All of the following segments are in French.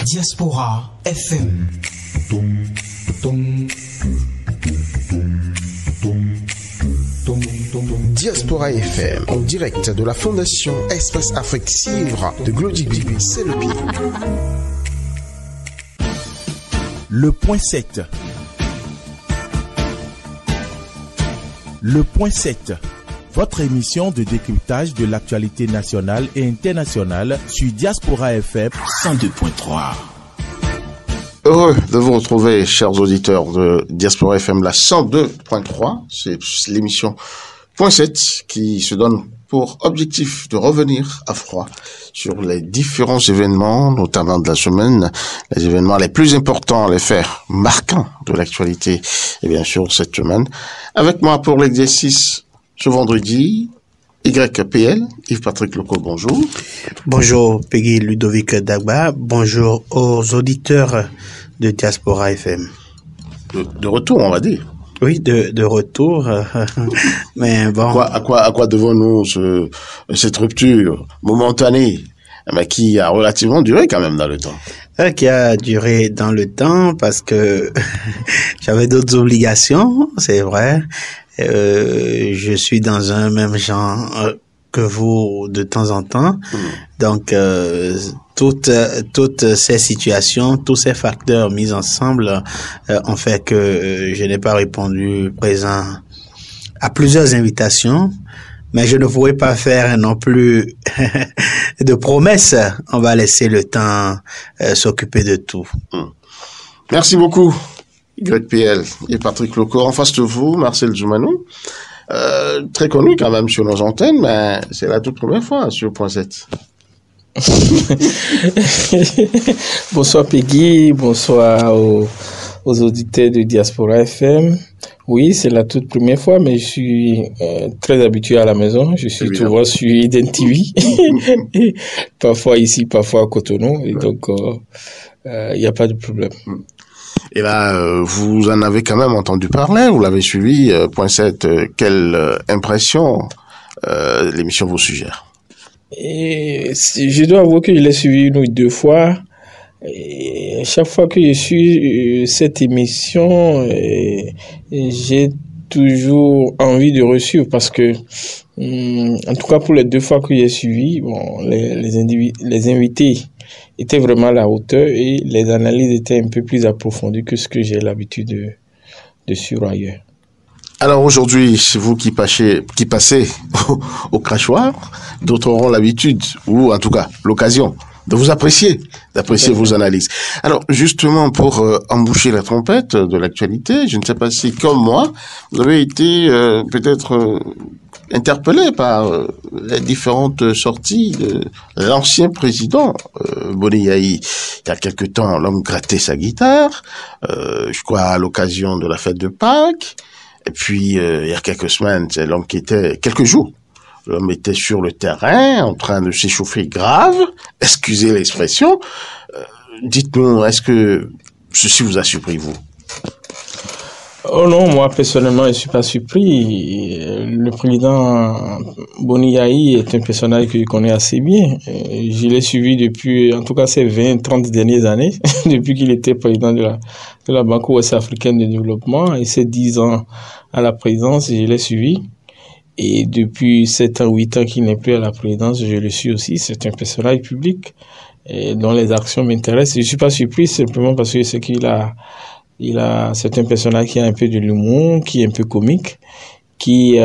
Diaspora FM. Diaspora FM, en direct de la Fondation Espace Afrique Civre de Glodibi, c'est le pied. Le point 7. Le point 7. Votre émission de décryptage de l'actualité nationale et internationale sur Diaspora FM 102.3. Heureux de vous retrouver, chers auditeurs de Diaspora FM, la 102.3. C'est l'émission Point 7 qui se donne pour objectif de revenir à froid sur les différents événements, notamment de la semaine, les événements les plus importants, les faits marquants de l'actualité, et bien sûr cette semaine. Avec moi pour l'exercice ce vendredi, YPL, Yves-Patrick Loco, bonjour. Bonjour Peggy Ludovic Dagba, bonjour aux auditeurs de Diaspora FM. De retour, on va dire. Oui, de retour, mais bon. À quoi devons-nous cette rupture momentanée, mais qui a relativement duré quand même dans le temps? Qui a duré dans le temps parce que j'avais d'autres obligations, c'est vrai. Je suis dans un même genre que vous de temps en temps. Donc, toutes ces situations, tous ces facteurs mis ensemble ont fait que je n'ai pas répondu présent à plusieurs invitations, mais je ne pourrais pas faire non plus de promesses. On va laisser le temps s'occuper de tout. Merci beaucoup, YPL et Patrick Loco. En face de vous, Marcel Djoumanou, très connu quand même sur nos antennes, mais c'est la toute première fois sur Point 7. Bonsoir Peggy, bonsoir aux auditeurs de Diaspora FM. Oui, c'est la toute première fois, mais je suis très habitué à la maison. Je suis souvent sur Eden TV, parfois ici, parfois à Cotonou, et donc il n'y a pas de problème. Et là, vous en avez quand même entendu parler, vous l'avez suivi, Point 7, quelle impression l'émission vous suggère? Et je dois avouer que je l'ai suivi une ou deux fois. Et chaque fois que je suis cette émission, j'ai toujours envie de resuivre parce que, en tout cas pour les deux fois que j'ai suivi, bon, les invités étaient vraiment à la hauteur et les analyses étaient un peu plus approfondies que ce que j'ai l'habitude de suivre ailleurs. Alors aujourd'hui, c'est vous qui passez au crachoir. D'autres auront l'habitude, ou en tout cas l'occasion, de vous d'apprécier vos analyses. Alors justement, pour emboucher la trompette de l'actualité, je ne sais pas si, comme moi, vous avez été peut-être interpellé par les différentes sorties de l'ancien président Boni Yayi. Il y a quelque temps, l'homme grattait sa guitare, je crois à l'occasion de la fête de Pâques. Et puis, il y a quelques semaines, c'est l'homme qui était, quelques jours, l'homme était sur le terrain, en train de s'échauffer grave, excusez l'expression. Dites-nous, est-ce que ceci vous a surpris, vous? Oh non, moi, personnellement, je ne suis pas surpris. Le président Boni Yayi est un personnage que je connais assez bien. Je l'ai suivi depuis, en tout cas, ces 20-30 dernières années, depuis qu'il était président de la Banque ouest-africaine de développement, et ces 10 ans à la présidence, je l'ai suivi. Et depuis 7 ans, 8 ans qu'il n'est plus à la présidence, je le suis aussi. C'est un personnage public dont les actions m'intéressent. Je ne suis pas surpris simplement parce que c'est c'est un personnage qui a un peu de l'humour, qui est un peu comique, qui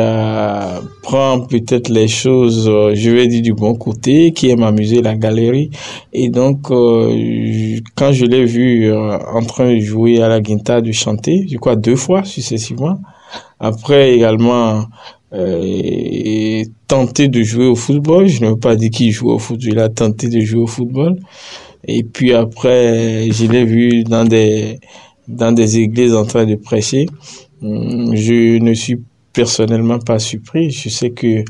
prend peut-être les choses, je vais dire, du bon côté, qui aime amuser la galerie. Et donc, quand je l'ai vu en train de jouer à la guitare, de chanter, je crois 2 fois successivement, après également tenter de jouer au football, je ne veux pas dire qu'il joue au foot, il a tenté de jouer au football. Et puis après, je l'ai vu dans des églises en train de prêcher. Je ne suis personnellement pas surpris. Je sais que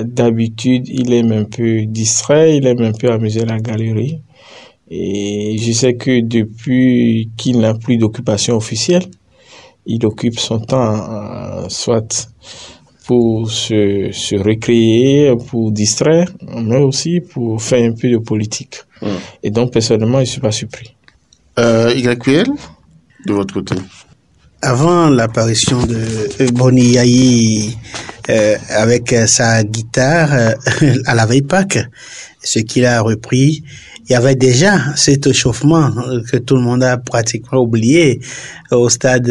d'habitude, il aime un peu distrait, il aime un peu amuser la galerie. Et je sais que depuis qu'il n'a plus d'occupation officielle, il occupe son temps soit pour se recréer, pour distraire, mais aussi pour faire un peu de politique. Et donc, personnellement, je ne suis pas surpris. YQL, de votre côté? Avant l'apparition de Boni Yayi avec sa guitare à la veille Pâques, ce qu'il a repris, il y avait déjà cet échauffement que tout le monde a pratiquement oublié au stade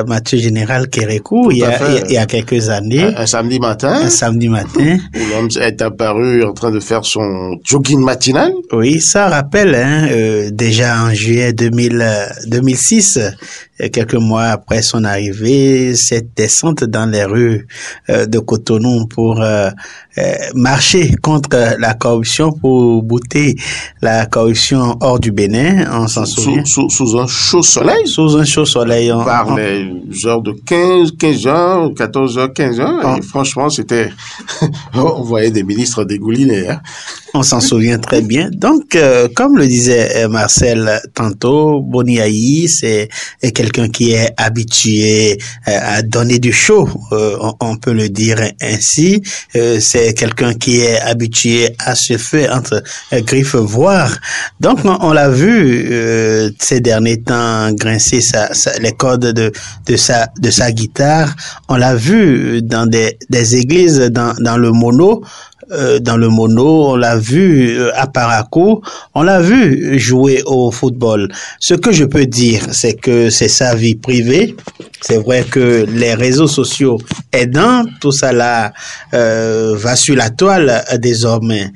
Mathieu Général Kérékou il y a quelques années. Un samedi matin. Un samedi matin. Où l'homme est apparu en train de faire son jogging matinal. Oui, ça rappelle déjà en juillet 2006, quelques mois après son arrivée, cette descente dans les rues de Cotonou pour marcher contre la corruption, pour bouter la corruption hors du Bénin, on s'en souvient. Sous un chaud soleil. Sous un chaud soleil. Par les heures de 15 heures, 14 heures, 15 heures. Et franchement, c'était, on voyait des ministres dégoulinés, hein. On s'en souvient très bien. Donc, comme le disait Marcel tantôt, Boni Yayi, c'est quelqu'un qui est habitué à donner du show, on peut le dire ainsi. C'est quelqu'un qui est habitué à se faire entre griffes voire. Donc, on l'a vu ces derniers temps grincer les cordes de sa guitare. On l'a vu dans des églises, dans le mono. On l'a vu à Parakou, on l'a vu jouer au football. Ce que je peux dire, c'est que c'est sa vie privée. C'est vrai que les réseaux sociaux aidant, tout ça là va sur la toile désormais.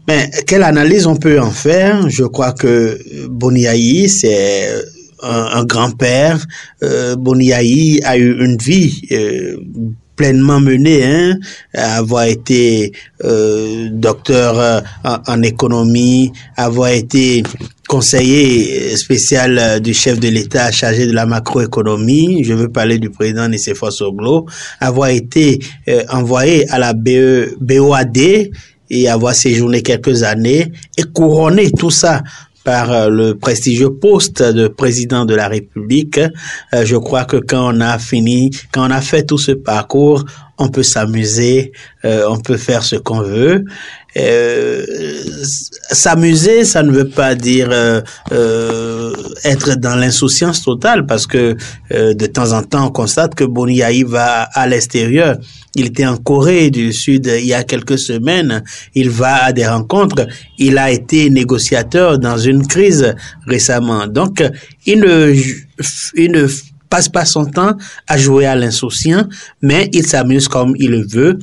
Mais quelle analyse on peut en faire? Je crois que Boni Yayi, c'est un grand-père. Boni Yayi a eu une vie pleinement menée, avoir été docteur en économie, avoir été conseiller spécial du chef de l'État chargé de la macroéconomie, je veux parler du président Nicéphore Soglo, avoir été envoyé à la BOAD et avoir séjourné quelques années et couronner tout ça par le prestigieux poste de président de la République. Je crois que quand on a fait tout ce parcours, on peut s'amuser, on peut faire ce qu'on veut. S'amuser, ça ne veut pas dire être dans l'insouciance totale, parce que de temps en temps, on constate que Boni Yayi va à l'extérieur. Il était en Corée du Sud il y a quelques semaines. Il va à des rencontres. Il a été négociateur dans une crise récemment. Donc, il ne passe pas son temps à jouer à l'insouciant, mais il s'amuse comme il le veut.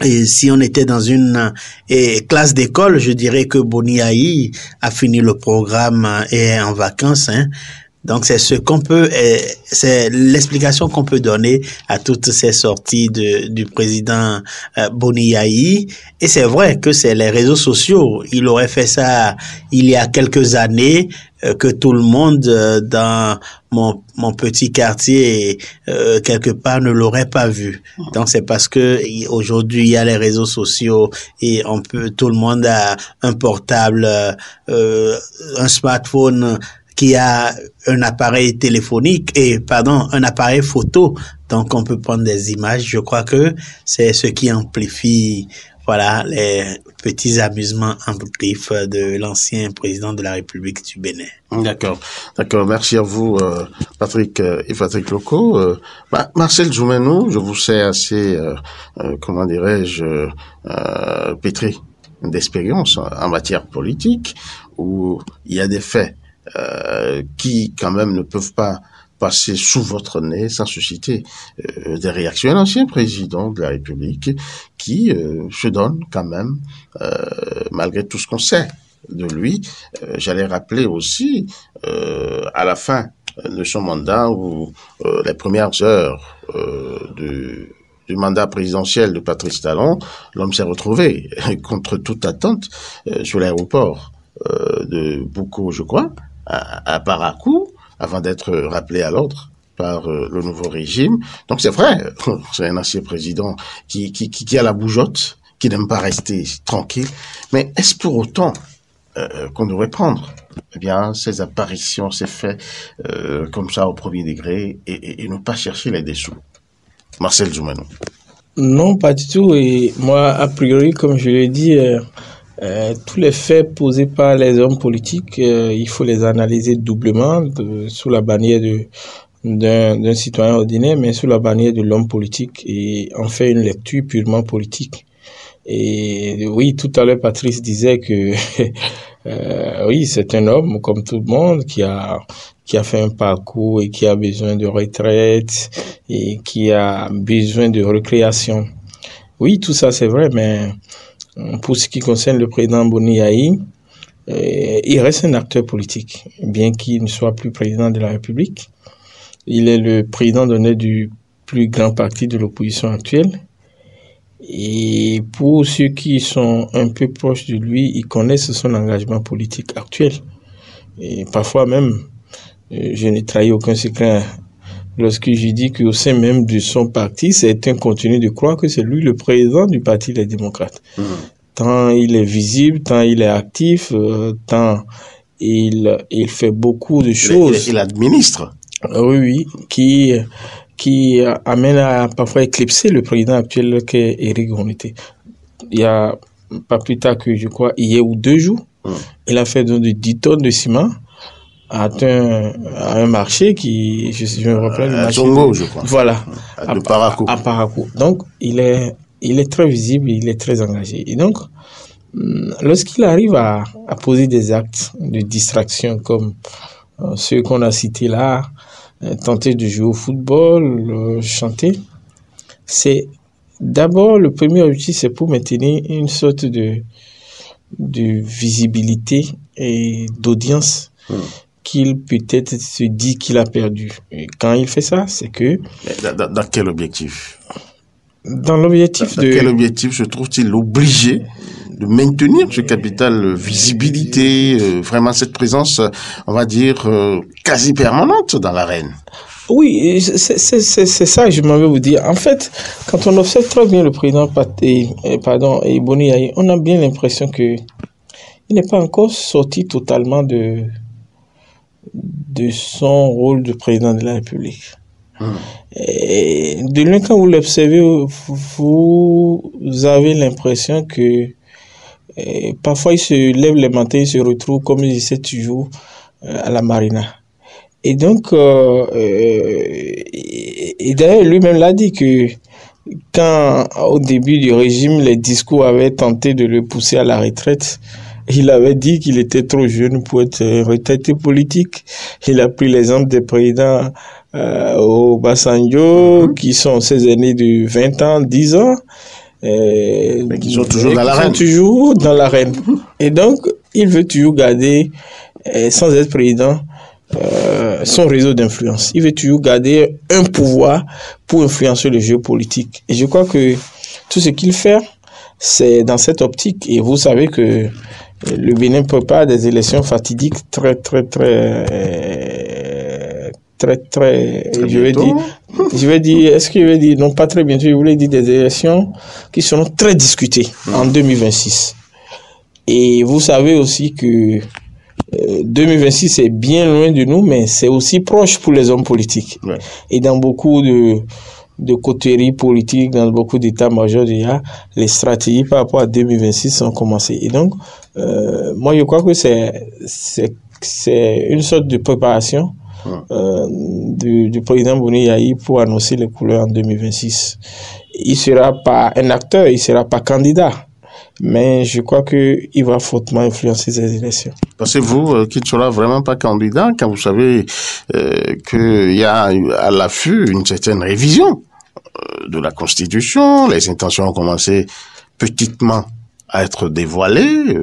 Et si on était dans une classe d'école, je dirais que Boni Yayi a fini le programme et est en vacances, hein. Donc c'est c'est l'explication qu'on peut donner à toutes ces sorties du président Boni Yayi. Et c'est vrai que c'est les réseaux sociaux. Il aurait fait ça il y a quelques années, que tout le monde dans mon petit quartier quelque part ne l'aurait pas vu. Donc c'est parce que aujourd'hui il y a les réseaux sociaux et tout le monde a un portable, un smartphone qui a un appareil un appareil photo. Donc on peut prendre des images. Je crois que c'est ce qui amplifie les petits amusements entre griffes de l'ancien président de la République du Bénin. D'accord. Merci à vous, Patrick et Patrick Loco. Marcel Djoumainou, je vous sais assez, pétri d'expérience en matière politique, où il y a des faits qui, quand même, ne peuvent pas passer sous votre nez sans susciter des réactions. Un ancien président de la République qui se donne quand même, malgré tout ce qu'on sait de lui. J'allais rappeler aussi, à la fin de son mandat, ou les premières heures du mandat présidentiel de Patrice Talon, l'homme s'est retrouvé contre toute attente sur l'aéroport de Boukou, je crois, à Parakou, avant d'être rappelé à l'ordre par le nouveau régime. Donc c'est vrai, c'est un ancien président qui a la bougeotte, qui n'aime pas rester tranquille. Mais est-ce pour autant qu'on devrait prendre ces apparitions, ces faits comme ça au premier degré et ne pas chercher les dessous? Marcel Djoumainou. Non, pas du tout. Et moi, a priori, comme je l'ai dit, tous les faits posés par les hommes politiques, il faut les analyser doublement sous la bannière d'un citoyen ordinaire, mais sous la bannière de l'homme politique, et en faire une lecture purement politique. Et oui, tout à l'heure, Patrice disait que oui, c'est un homme comme tout le monde qui a fait un parcours et qui a besoin de retraite et qui a besoin de récréation. Oui, tout ça c'est vrai, mais pour ce qui concerne le président Boni Yayi, il reste un acteur politique, bien qu'il ne soit plus président de la République. Il est le président d'honneur du plus grand parti de l'opposition actuelle. Et pour ceux qui sont un peu proches de lui, ils connaissent son engagement politique actuel. Et parfois même, je n'ai trahi aucun secret lorsque je dis qu'au sein même de son parti, certains continuent de croire que c'est lui le président du Parti des démocrates. Tant il est visible, tant il est actif, tant il fait beaucoup de choses. Il administre. Oui, qui amène à parfois éclipser le président actuel qui est Éric Ronité. Il y a pas plus tard que, je crois, hier ou 2 jours, il a fait de 10 tonnes de ciment à un marché qui, je me rappelle, le marché Zongo, je crois. Voilà. À Parakou. À Parakou. Donc, il est très visible, il est très engagé. Et donc, lorsqu'il arrive à poser des actes de distraction comme ceux qu'on a cités là, tenter de jouer au football, chanter, c'est d'abord le premier objectif, c'est pour maintenir une sorte de visibilité et d'audience qu'il peut-être se dit qu'il a perdu. Et quand il fait ça, c'est que... Dans quel objectif? Dans l'objectif de... quel objectif se trouve-t-il obligé de maintenir ce capital visibilité, vraiment cette présence, on va dire, quasi permanente dans l'arène? Oui, c'est ça que je m'en vais vous dire. En fait, quand on observe très bien le président Boni Yayi, on a bien l'impression que il n'est pas encore sorti totalement de son rôle de président de la République. Et de l'un, quand vous l'observez, vous avez l'impression que parfois il se lève les matins, il se retrouve, comme il disait toujours, à la marina. Et donc, et d'ailleurs, lui-même l'a dit que quand, au début du régime, les discours avaient tenté de le pousser à la retraite, il avait dit qu'il était trop jeune pour être retraité politique. Il a pris l'exemple des présidents au Obasanjo, qui sont ces aînés de 20 ans, 10 ans. Mais qui sont toujours dans l'arène. Toujours dans l'arène. Et donc, il veut toujours garder, sans être président, son réseau d'influence. Il veut toujours garder un pouvoir pour influencer le jeu politique. Et je crois que tout ce qu'il fait, c'est dans cette optique. Et vous savez que le Bénin prépare des élections fatidiques très, je vais dire, est-ce que je vais dire, non pas très bientôt, je voulais dire des élections qui seront très discutées en 2026. Et vous savez aussi que 2026 est bien loin de nous, mais c'est aussi proche pour les hommes politiques. Ouais. Et dans beaucoup de coteries politiques, dans beaucoup d'états-majors, déjà, les stratégies par rapport à 2026 sont commencées. Et donc, moi, je crois que c'est une sorte de préparation du président Boni Yayi pour annoncer les couleurs en 2026. Il sera pas un acteur, il sera pas candidat. Mais je crois qu'il va fortement influencer ces élections. Pensez-vous qu'il ne sera vraiment pas candidat quand vous savez qu'il y a à l'affût une certaine révision de la Constitution, les intentions ont commencé petitement à être dévoilées,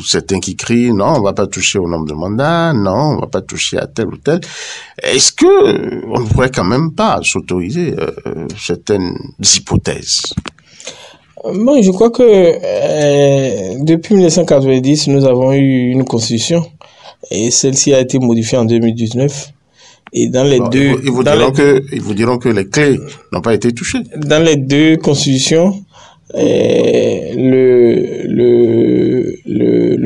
certains qui crient non, on ne va pas toucher au nombre de mandats, non, on ne va pas toucher à tel ou tel. Est-ce que on ne pourrait quand même pas s'autoriser certaines hypothèses? Bon, je crois que depuis 1990, nous avons eu une constitution et celle-ci a été modifiée en 2019. Et dans les deux... Ils vous diront que les clés n'ont pas été touchées. Dans les deux constitutions, le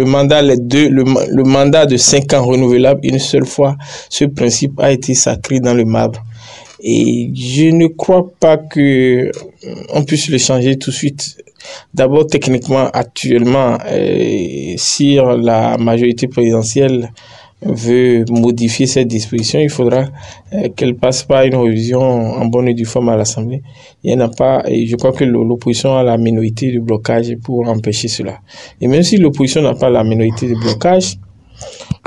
mandat de 5 ans renouvelable une seule fois, ce principe a été sacré dans le marbre. Et je ne crois pas que on puisse le changer tout de suite. D'abord, techniquement, actuellement, si la majorité présidentielle veut modifier cette disposition, il faudra qu'elle passe par une révision en bonne et due forme à l'Assemblée. Il n'y en a pas, et je crois que l'opposition a la minorité de blocage pour empêcher cela. Et même si l'opposition n'a pas la minorité de blocage,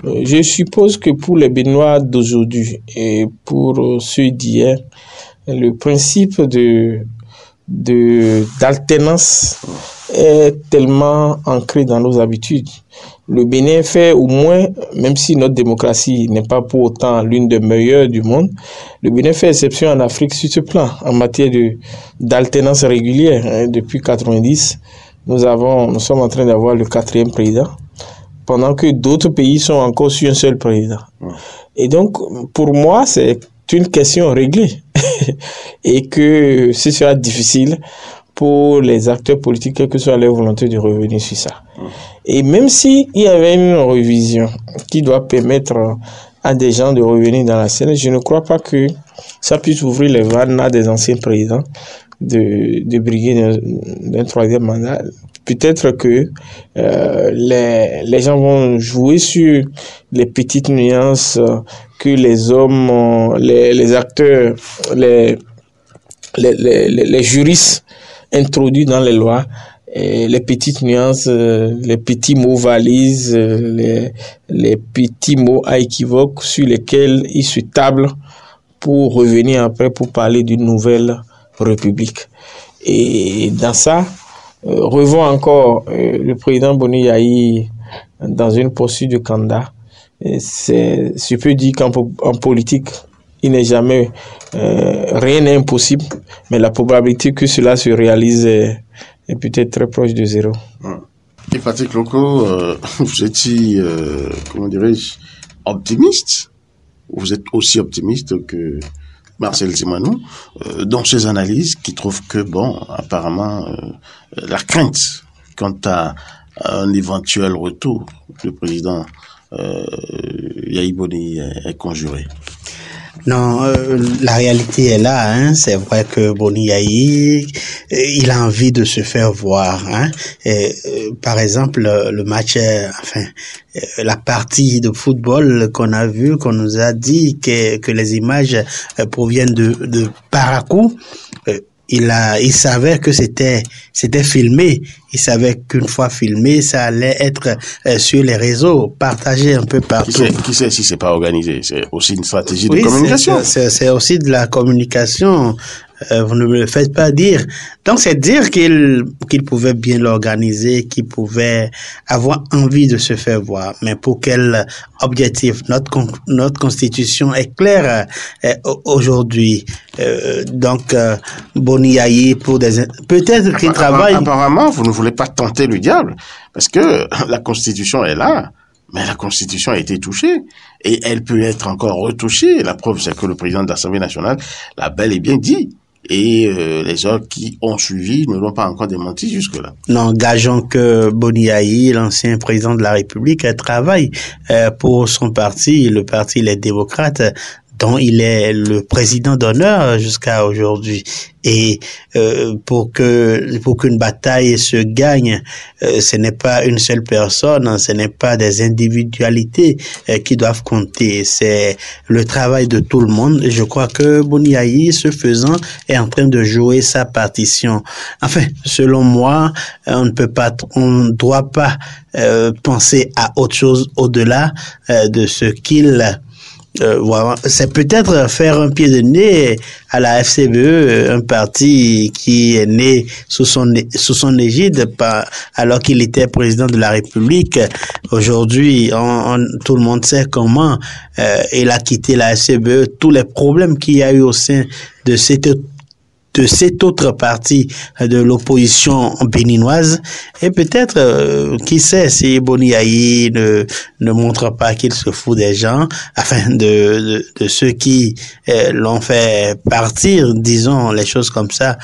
je suppose que pour les Béninois d'aujourd'hui et pour ceux d'hier, le principe d'alternance est tellement ancré dans nos habitudes. Le Bénin fait au moins, même si notre démocratie n'est pas pour autant l'une des meilleures du monde, le Bénin fait exception en Afrique sur ce plan, en matière d'alternance régulière. Depuis 90, nous sommes en train d'avoir le 4e président, pendant que d'autres pays sont encore sur un seul président. Et donc, pour moi, c'est une question réglée et que ce sera difficile pour les acteurs politiques, quelle que soit leur volonté de revenir sur ça. Et même s'il y avait une révision qui doit permettre à des gens de revenir dans la scène, je ne crois pas que ça puisse ouvrir les vannes à des anciens présidents de briguer d'un 3e mandat. Peut-être que les gens vont jouer sur les petites nuances que les hommes, les acteurs, les juristes introduits dans les lois, et les petites nuances, les petits mots valises, les petits mots à équivoque sur lesquels ils se tablent pour revenir après pour parler d'une nouvelle république. Et dans ça, revoit encore le président Boni Yayi dans une poursuite de candidat. Je peux dire qu'en politique, il n'est jamais, rien n'est impossible, mais la probabilité que cela se réalise est peut-être très proche de zéro. Et Patrick Loco, vous étiez, comment dirais-je, optimiste. Vous êtes aussi optimiste que Marcel Simanou, dans ses analyses, qui trouve que, bon, apparemment, la crainte quant à un éventuel retour du président Yayi Boni est conjurée. Non, la réalité est là, hein. C'est vrai que Boni Yayi, il a envie de se faire voir, hein. Par exemple, le match, la partie de football qu'on a vu, qu'on nous a dit que les images proviennent de Parakou. Il savait que c'était filmé. Il savait qu'une fois filmé, ça allait être sur les réseaux, partagé un peu partout. Qui sait si c'est pas organisé? C'est aussi une stratégie de communication. C'est aussi de la communication. Vous ne me le faites pas dire. Donc, c'est dire qu'il pouvait bien l'organiser, qu'il pouvait avoir envie de se faire voir. Mais pour quel objectif? Notre constitution est claire aujourd'hui. Donc, Boni Yayi, peut-être qu'il travaille. Apparemment, vous ne voulez pas tenter le diable, parce que la constitution est là. Mais la Constitution a été touchée et elle peut être encore retouchée. La preuve, c'est que le président de l'Assemblée nationale l'a bel et bien dit. Et les autres qui ont suivi ne l'ont pas encore démenti jusque-là. Non, gageons que Boni Yayi, l'ancien président de la République, travaille pour son parti, le parti Les Démocrates, dont il est le président d'honneur jusqu'à aujourd'hui. Et pour qu'une bataille se gagne, ce n'est pas une seule personne, ce n'est pas des individualités qui doivent compter, c'est le travail de tout le monde. Je crois que Boni Yayi, ce faisant, est en train de jouer sa partition. Enfin, selon moi, on ne doit pas penser à autre chose au-delà de ce qu'il voilà. C'est peut-être faire un pied de nez à la FCBE, un parti qui est né sous son égide alors qu'il était président de la République. Aujourd'hui, tout le monde sait comment il a quitté la FCBE, tous les problèmes qu'il y a eu au sein de cette autre partie de l'opposition béninoise. Et peut-être, qui sait, si Boni Yayi ne montre pas qu'il se fout des gens, afin de ceux qui l'ont fait partir, disons les choses comme ça,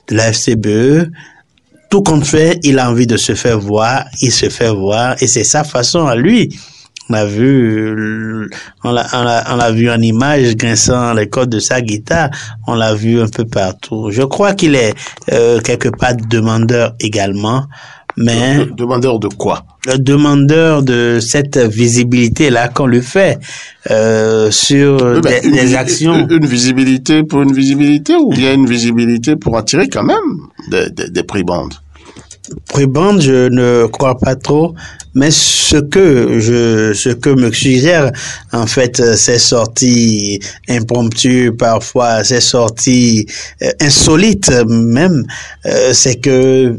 de la FCBE. Tout compte fait, il a envie de se faire voir, il se fait voir, et c'est sa façon à lui On l'a vu en image grinçant les cordes de sa guitare. On l'a vu un peu partout. Je crois qu'il est quelque part demandeur également. Mais demandeur de quoi? Demandeur de cette visibilité-là qu'on lui fait sur des actions. Une visibilité pour une visibilité ou bien une visibilité pour attirer quand même des prébendes? Prébendes, je ne crois pas trop, mais ce que me suggère, en fait, ces sorties impromptues, parfois, ces sorties insolites même, c'est que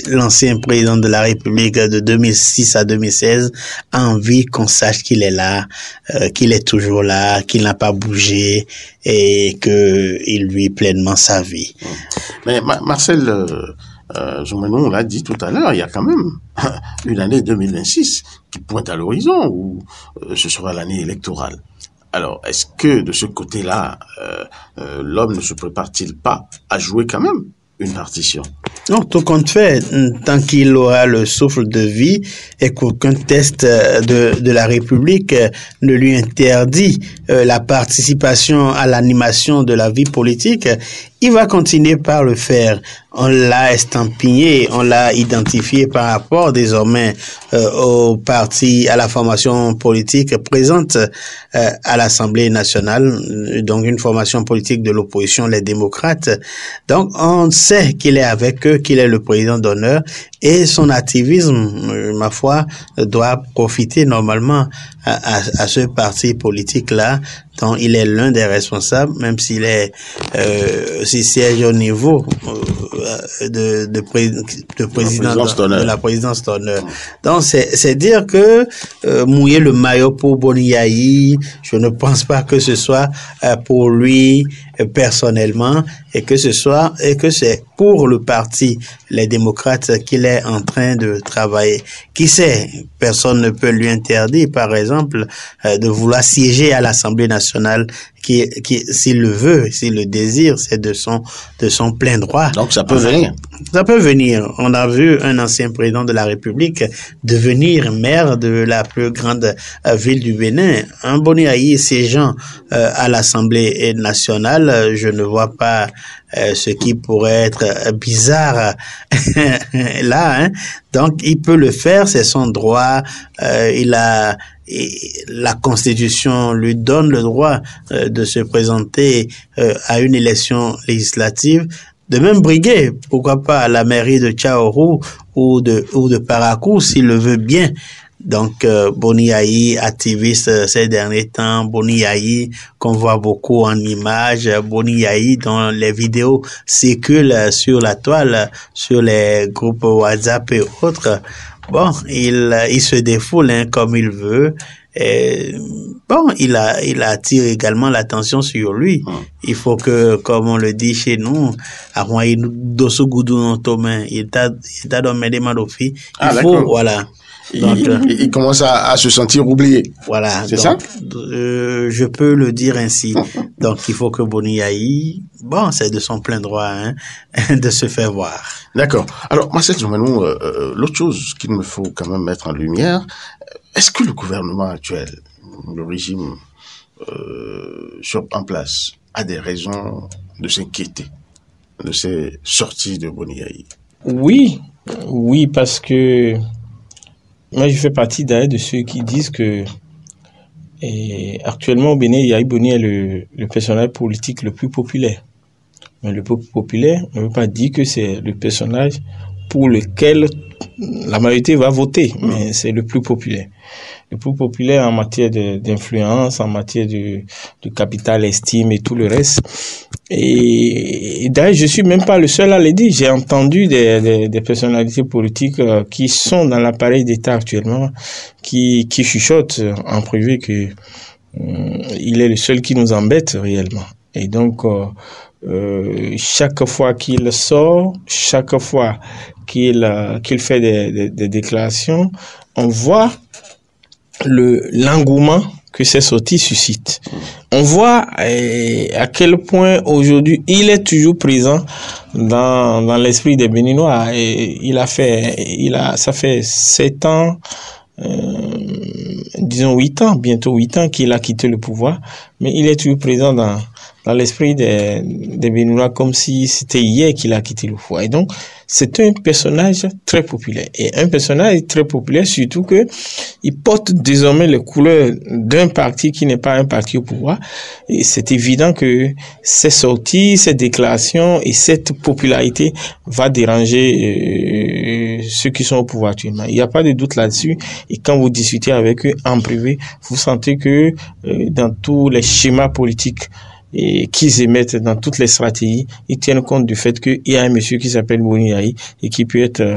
l'ancien président de la République de 2006 à 2016 a envie qu'on sache qu'il est là, qu'il est toujours là, qu'il n'a pas bougé et qu'il vit pleinement sa vie. Mais Marcel, Joumenou l'a dit tout à l'heure, il y a quand même une année 2026 qui pointe à l'horizon où ce sera l'année électorale. Alors, est-ce que de ce côté-là, l'homme ne se prépare-t-il pas à jouer quand même une partition? Non, tout compte fait, tant qu'il aura le souffle de vie et qu'aucun test de la République ne lui interdit la participation à l'animation de la vie politique, il va continuer par le faire. On l'a estampillé, on l'a identifié par rapport désormais au parti, à la formation politique présente à l'Assemblée nationale, donc une formation politique de l'opposition, les démocrates. Donc on sait qu'il est avec eux, qu'il est le président d'honneur et son activisme, ma foi, doit profiter normalement à ce parti politique-là dont il est l'un des responsables, même s'il est s'il siège au niveau de président de la présidence d'honneur. Donc c'est dire que mouiller le maillot pour Boni Yayi, je ne pense pas que ce soit pour lui personnellement et que c'est pour le parti les démocrates qu'il est en train de travailler. Qui sait, personne ne peut lui interdire par exemple de vouloir siéger à l'Assemblée nationale qui s'il le veut, s'il le désire, c'est de son plein droit. Donc ça peut venir. Ça peut venir. On a vu un ancien président de la République devenir maire de la plus grande ville du Bénin. Un Boni Yayi siégeant à l'Assemblée nationale, je ne vois pas ce qui pourrait être bizarre là, hein. Donc il peut le faire, c'est son droit. La Constitution lui donne le droit de se présenter à une élection législative, de même briguer, pourquoi pas, à la mairie de Tchaourou ou de Parakou s'il le veut bien. Donc Boni Yayi, activiste ces derniers temps, Boni Yayi qu'on voit beaucoup en images, Boni Yayi dont les vidéos circulent sur la toile, sur les groupes WhatsApp et autres. Bon, il se défoule comme il veut. Et bon, il attire également l'attention sur lui. Il faut que, comme on le dit chez nous, voilà. Donc, il commence à se sentir oublié. Voilà. C'est ça? Je peux le dire ainsi. Donc, il faut que Boni Yayi, bon, c'est de son plein droit, hein, de se faire voir. D'accord. Alors, Marcel Joumenou, l'autre chose qu'il me faut quand même mettre en lumière, est-ce que le gouvernement actuel, le régime en place, a des raisons de s'inquiéter de ces sorties de Boni Yayi? Oui, parce que moi, je fais partie d'ailleurs de ceux qui disent que actuellement au Bénin, Yayi Boni est le personnage politique le plus populaire. Mais le plus populaire ne veut pas dire que c'est le personnage pour lequel la majorité va voter, mais c'est le plus populaire. Le plus populaire en matière d'influence, en matière de capital, estime et tout le reste. Et d'ailleurs, je suis même pas le seul à le dire. J'ai entendu des personnalités politiques qui sont dans l'appareil d'État actuellement, qui chuchotent en privé que il est le seul qui nous embête réellement. Et donc, chaque fois qu'il sort, chaque fois qu'il fait des déclarations, on voit l'engouement que ces sorties suscitent. On voit à quel point aujourd'hui il est toujours présent dans l'esprit des Béninois. Et ça fait 7 ans, disons 8 ans, bientôt 8 ans qu'il a quitté le pouvoir, mais il est toujours présent dans l'esprit des Béninois comme si c'était hier qu'il a quitté le pouvoir. Et donc, c'est un personnage très populaire. Et un personnage très populaire, surtout que il porte désormais les couleurs d'un parti qui n'est pas un parti au pouvoir. Et c'est évident que ces sorties, ces déclarations et cette popularité va déranger ceux qui sont au pouvoir actuellement. Il n'y a pas de doute là-dessus. Et quand vous discutez avec eux en privé, vous sentez que dans tous les schémas politiques et qu'ils émettent dans toutes les stratégies, ils tiennent compte du fait qu'il y a un monsieur qui s'appelle Boni Yayi et qui peut être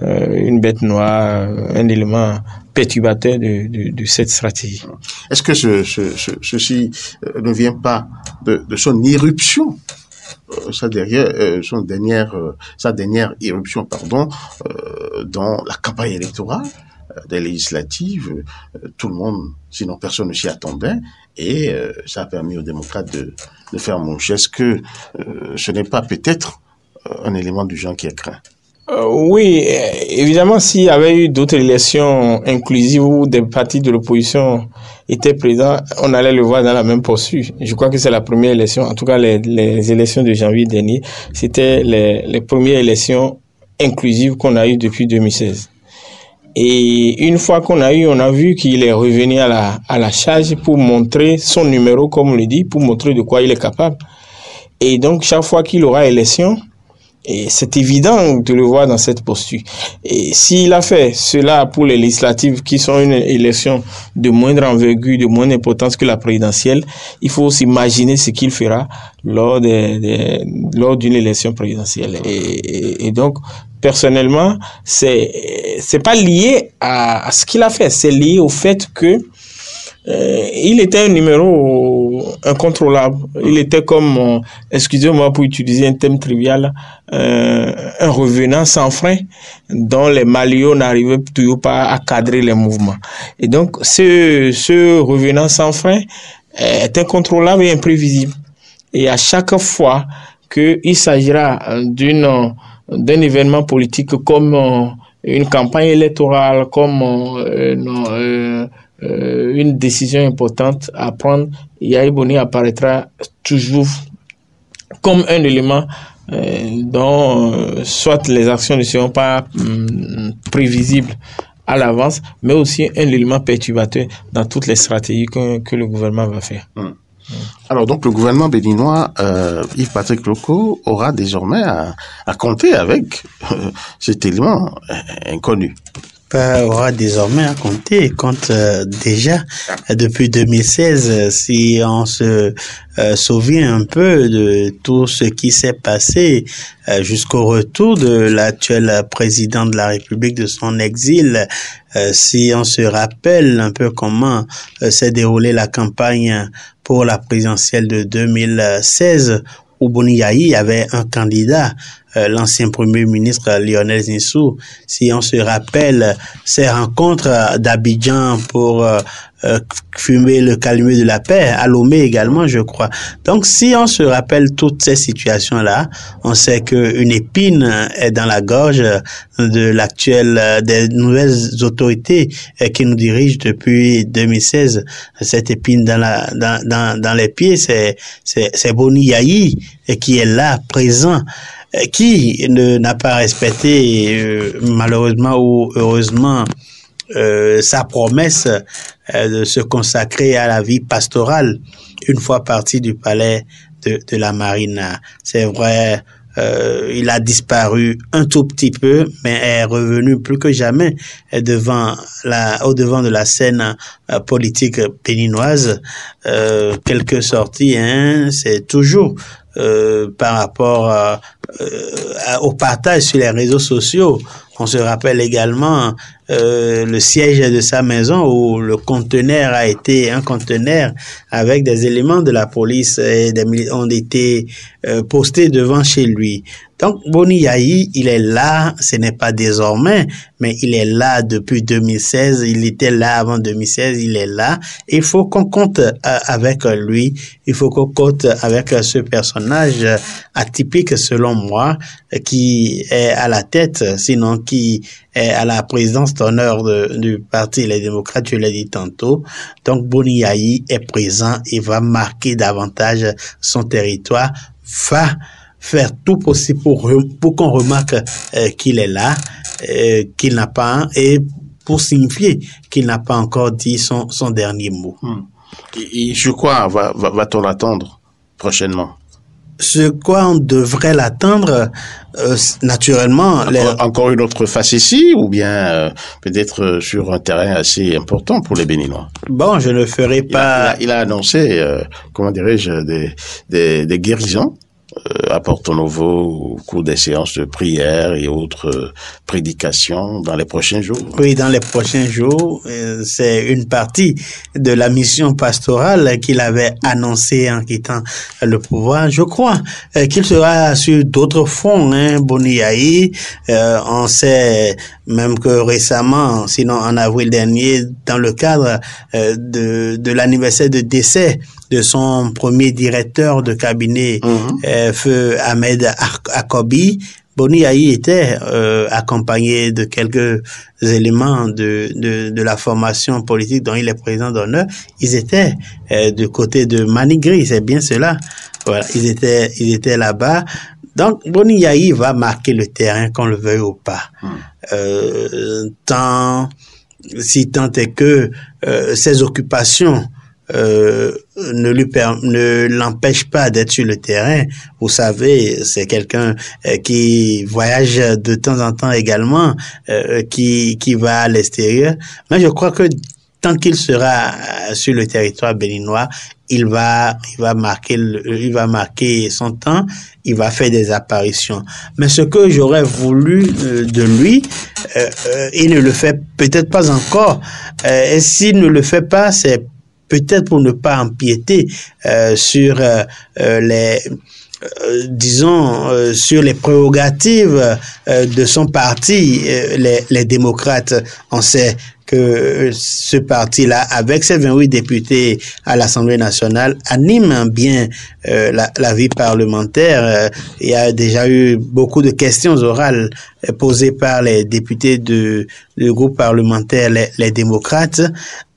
une bête noire, un élément perturbateur de cette stratégie. Est-ce que ceci ne vient pas de son irruption, sa dernière irruption, dans la campagne électorale des législatives? Tout le monde, sinon personne ne s'y attendait, et ça a permis aux démocrates de faire mouche. Est-ce que ce n'est pas peut-être un élément du genre qui est craint? Oui, évidemment, s'il y avait eu d'autres élections inclusives où des partis de l'opposition étaient présents, on allait le voir dans la même posture. Je crois que c'est la première élection, en tout cas les élections de janvier dernier, c'était les premières élections inclusives qu'on a eues depuis 2016. Et une fois on a vu qu'il est revenu à la charge pour montrer son numéro, comme on le dit, pour montrer de quoi il est capable. Et donc, chaque fois qu'il aura élection, et c'est évident de le voir dans cette posture. Et s'il a fait cela pour les législatives, qui sont une élection de moindre envergure, de moindre importance que la présidentielle, il faut s'imaginer ce qu'il fera lors d'une élection présidentielle. Et donc, personnellement, c'est pas lié à ce qu'il a fait, c'est lié au fait que il était un numéro incontrôlable. Il était comme, excusez-moi pour utiliser un thème trivial, un revenant sans frein dont les maliots n'arrivaient toujours pas à cadrer les mouvements. Et donc, ce revenant sans frein est incontrôlable et imprévisible. Et à chaque fois qu'il s'agira d'un événement politique comme une campagne électorale, comme une décision importante à prendre, Yayi Boni apparaîtra toujours comme un élément dont soit les actions ne seront pas prévisibles à l'avance, mais aussi un élément perturbateur dans toutes les stratégies que le gouvernement va faire. Alors donc le gouvernement béninois, Yves-Patrick Loko, aura désormais à compter avec cet élément inconnu. Aura désormais à compter, compte déjà depuis 2016, si on se souvient un peu de tout ce qui s'est passé jusqu'au retour de l'actuel président de la République de son exil, si on se rappelle un peu comment s'est déroulée la campagne pour la présidentielle de 2016, où Boni Yayi avait un candidat, l'ancien premier ministre Lionel Zinsou. Si on se rappelle ces rencontres d'Abidjan pour fumer le calumet de la paix, à Lomé également, je crois. Donc, si on se rappelle toutes ces situations-là, on sait qu'une épine est dans la gorge de des nouvelles autorités qui nous dirigent depuis 2016. Cette épine dans les pieds, c'est Boni Yayi qui est là, présent, qui n'a pas respecté, malheureusement ou heureusement, sa promesse de se consacrer à la vie pastorale une fois parti du palais de la Marine. C'est vrai, il a disparu un tout petit peu, mais est revenu plus que jamais au devant de la scène politique béninoise. Quelques sorties, c'est toujours par rapport au partage sur les réseaux sociaux. On se rappelle également le siège de sa maison où le conteneur a été un conteneur avec des éléments de la police et ont été postés devant chez lui. Donc, Boni Yayi, il est là, ce n'est pas désormais, mais il est là depuis 2016, il était là avant 2016, il est là. Il faut qu'on compte avec lui, il faut qu'on compte avec ce personnage atypique, selon moi, qui est à la tête, sinon qui est à la présidence d'honneur du parti Les Démocrates, je l'ai dit tantôt. Donc, Boni Yayi est présent et va marquer davantage son territoire, va faire tout possible pour qu'on remarque qu'il est là, qu'il n'a pas, et pour signifier qu'il n'a pas encore dit son dernier mot. Et sur quoi va-t-on l'attendre prochainement? Ce quoi on devrait l'attendre, naturellement. Encore une autre facétie, ou bien peut-être sur un terrain assez important pour les Béninois? Bon, je ne ferai pas... Il a annoncé, comment dirais-je, des guérisons à Porto Novo au cours des séances de prière et autres prédications dans les prochains jours. Oui, dans les prochains jours, c'est une partie de la mission pastorale qu'il avait annoncée en quittant le pouvoir. Je crois qu'il sera sur d'autres fronts, Boni Yayi. On sait même que récemment, sinon en avril dernier, dans le cadre de l'anniversaire de décès de son premier directeur de cabinet, Feu Ahmed Akobi, Boni Yayi était accompagné de quelques éléments de la formation politique dont il est président d'honneur. Ils étaient du côté de Manigri, c'est bien cela. Voilà, ils étaient là-bas. Donc, Boni Yayi va marquer le terrain, qu'on le veuille ou pas. Si tant est que ses occupations ne l'empêche pas d'être sur le terrain. Vous savez, c'est quelqu'un qui voyage de temps en temps également, qui va à l'extérieur. Mais je crois que tant qu'il sera sur le territoire béninois, il va marquer son temps, il va faire des apparitions. Mais ce que j'aurais voulu de lui, il ne le fait peut-être pas encore. Et s'il ne le fait pas, c'est peut-être pour ne pas empiéter sur sur les prérogatives de son parti, les démocrates. On sait que ce parti-là, avec ses 28 députés à l'Assemblée nationale, anime bien la vie parlementaire. Il y a déjà eu beaucoup de questions orales posées par les députés du groupe parlementaire, les démocrates.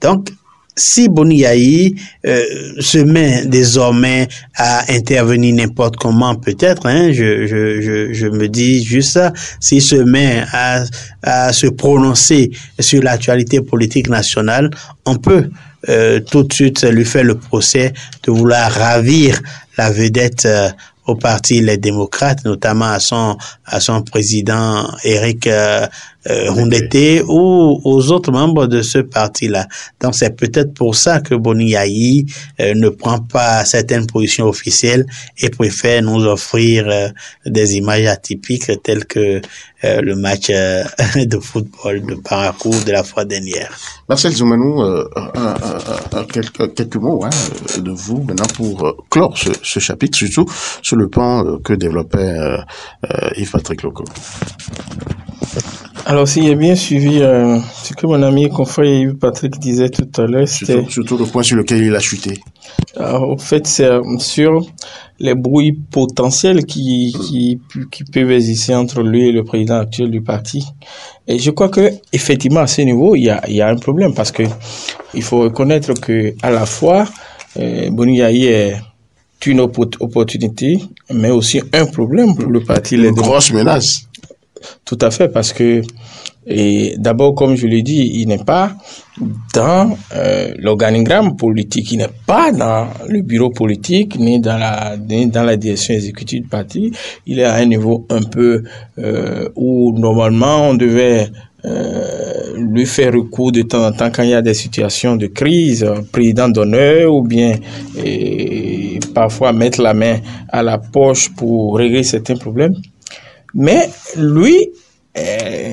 Donc, si Boni Yayi se met désormais à intervenir n'importe comment, peut-être, je me dis juste ça, s'il se met à se prononcer sur l'actualité politique nationale, on peut tout de suite lui faire le procès de vouloir ravir la vedette au parti Les Démocrates, notamment à son président Éric Rondeté ou aux autres membres de ce parti-là. Donc c'est peut-être pour ça que Boni Yayi ne prend pas certaines positions officielles et préfère nous offrir des images atypiques telles que le match de football de Parakou de la fois dernière. Marcel Zoumanou, quelques mots de vous maintenant pour clore ce chapitre, surtout sur le pan que développait Yves-Patrick Loko. Alors, si j'ai bien suivi ce que mon ami confrère Yves-Patrick disait tout à l'heure, c'était... Surtout le point sur lequel il a chuté. En fait, c'est sur les bruits potentiels qui peuvent exister entre lui et le président actuel du parti. Et je crois que effectivement à ce niveau, il y a un problème parce que il faut reconnaître que à la fois Boni Yayi est une opportunité, mais aussi un problème pour le parti. Une grosse menace. Tout à fait, parce que d'abord, comme je l'ai dit, il n'est pas dans l'organigramme politique, il n'est pas dans le bureau politique, ni dans la direction exécutive du parti. Il est à un niveau un peu où normalement on devait lui faire recours de temps en temps quand il y a des situations de crise, président d'honneur, ou bien parfois mettre la main à la poche pour régler certains problèmes. Mais lui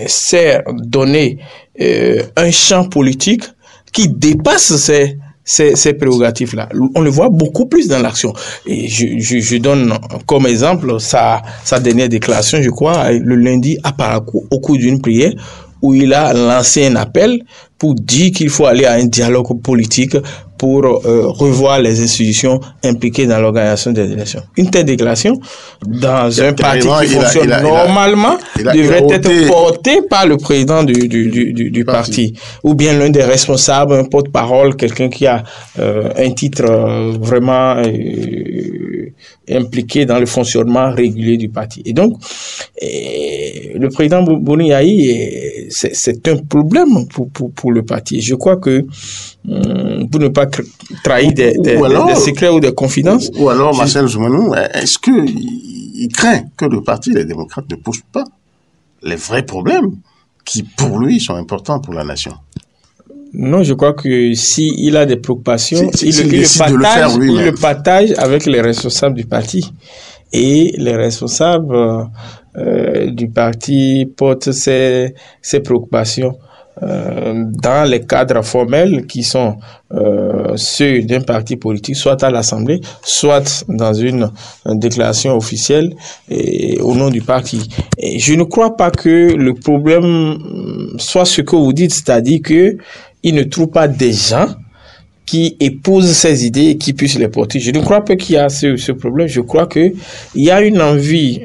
s'est donné un champ politique qui dépasse ces prérogatives-là. On le voit beaucoup plus dans l'action. Et je donne comme exemple sa dernière déclaration, je crois, le lundi à Parakou, au cours d'une prière, où il a lancé un appel pour dire qu'il faut aller à un dialogue politique pour revoir les institutions impliquées dans l'organisation des élections. Une telle déclaration, dans un parti qui fonctionne normalement, devrait être portée par le président du parti, ou bien l'un des responsables, un porte-parole, quelqu'un qui a un titre vraiment impliqué dans le fonctionnement régulier du parti. Et donc, le président Boni Yayi, c'est un problème pour le parti. Je crois que pour ne pas trahir des secrets ou des confidences. Ou alors, Marcel Zoumanou, est-ce qu'il craint que le parti des démocrates ne pose pas les vrais problèmes qui, pour lui, sont importants pour la nation? Non, je crois que s'il a des préoccupations, il le partage avec les responsables du parti. Et les responsables du parti portent ces préoccupations dans les cadres formels qui sont ceux d'un parti politique, soit à l'Assemblée, soit dans une déclaration officielle au nom du parti. Et je ne crois pas que le problème soit ce que vous dites, c'est-à-dire que il ne trouve pas des gens qui épousent ces idées et qui puissent les porter. Je ne crois pas qu'il y a ce problème. Je crois qu'il y a une envie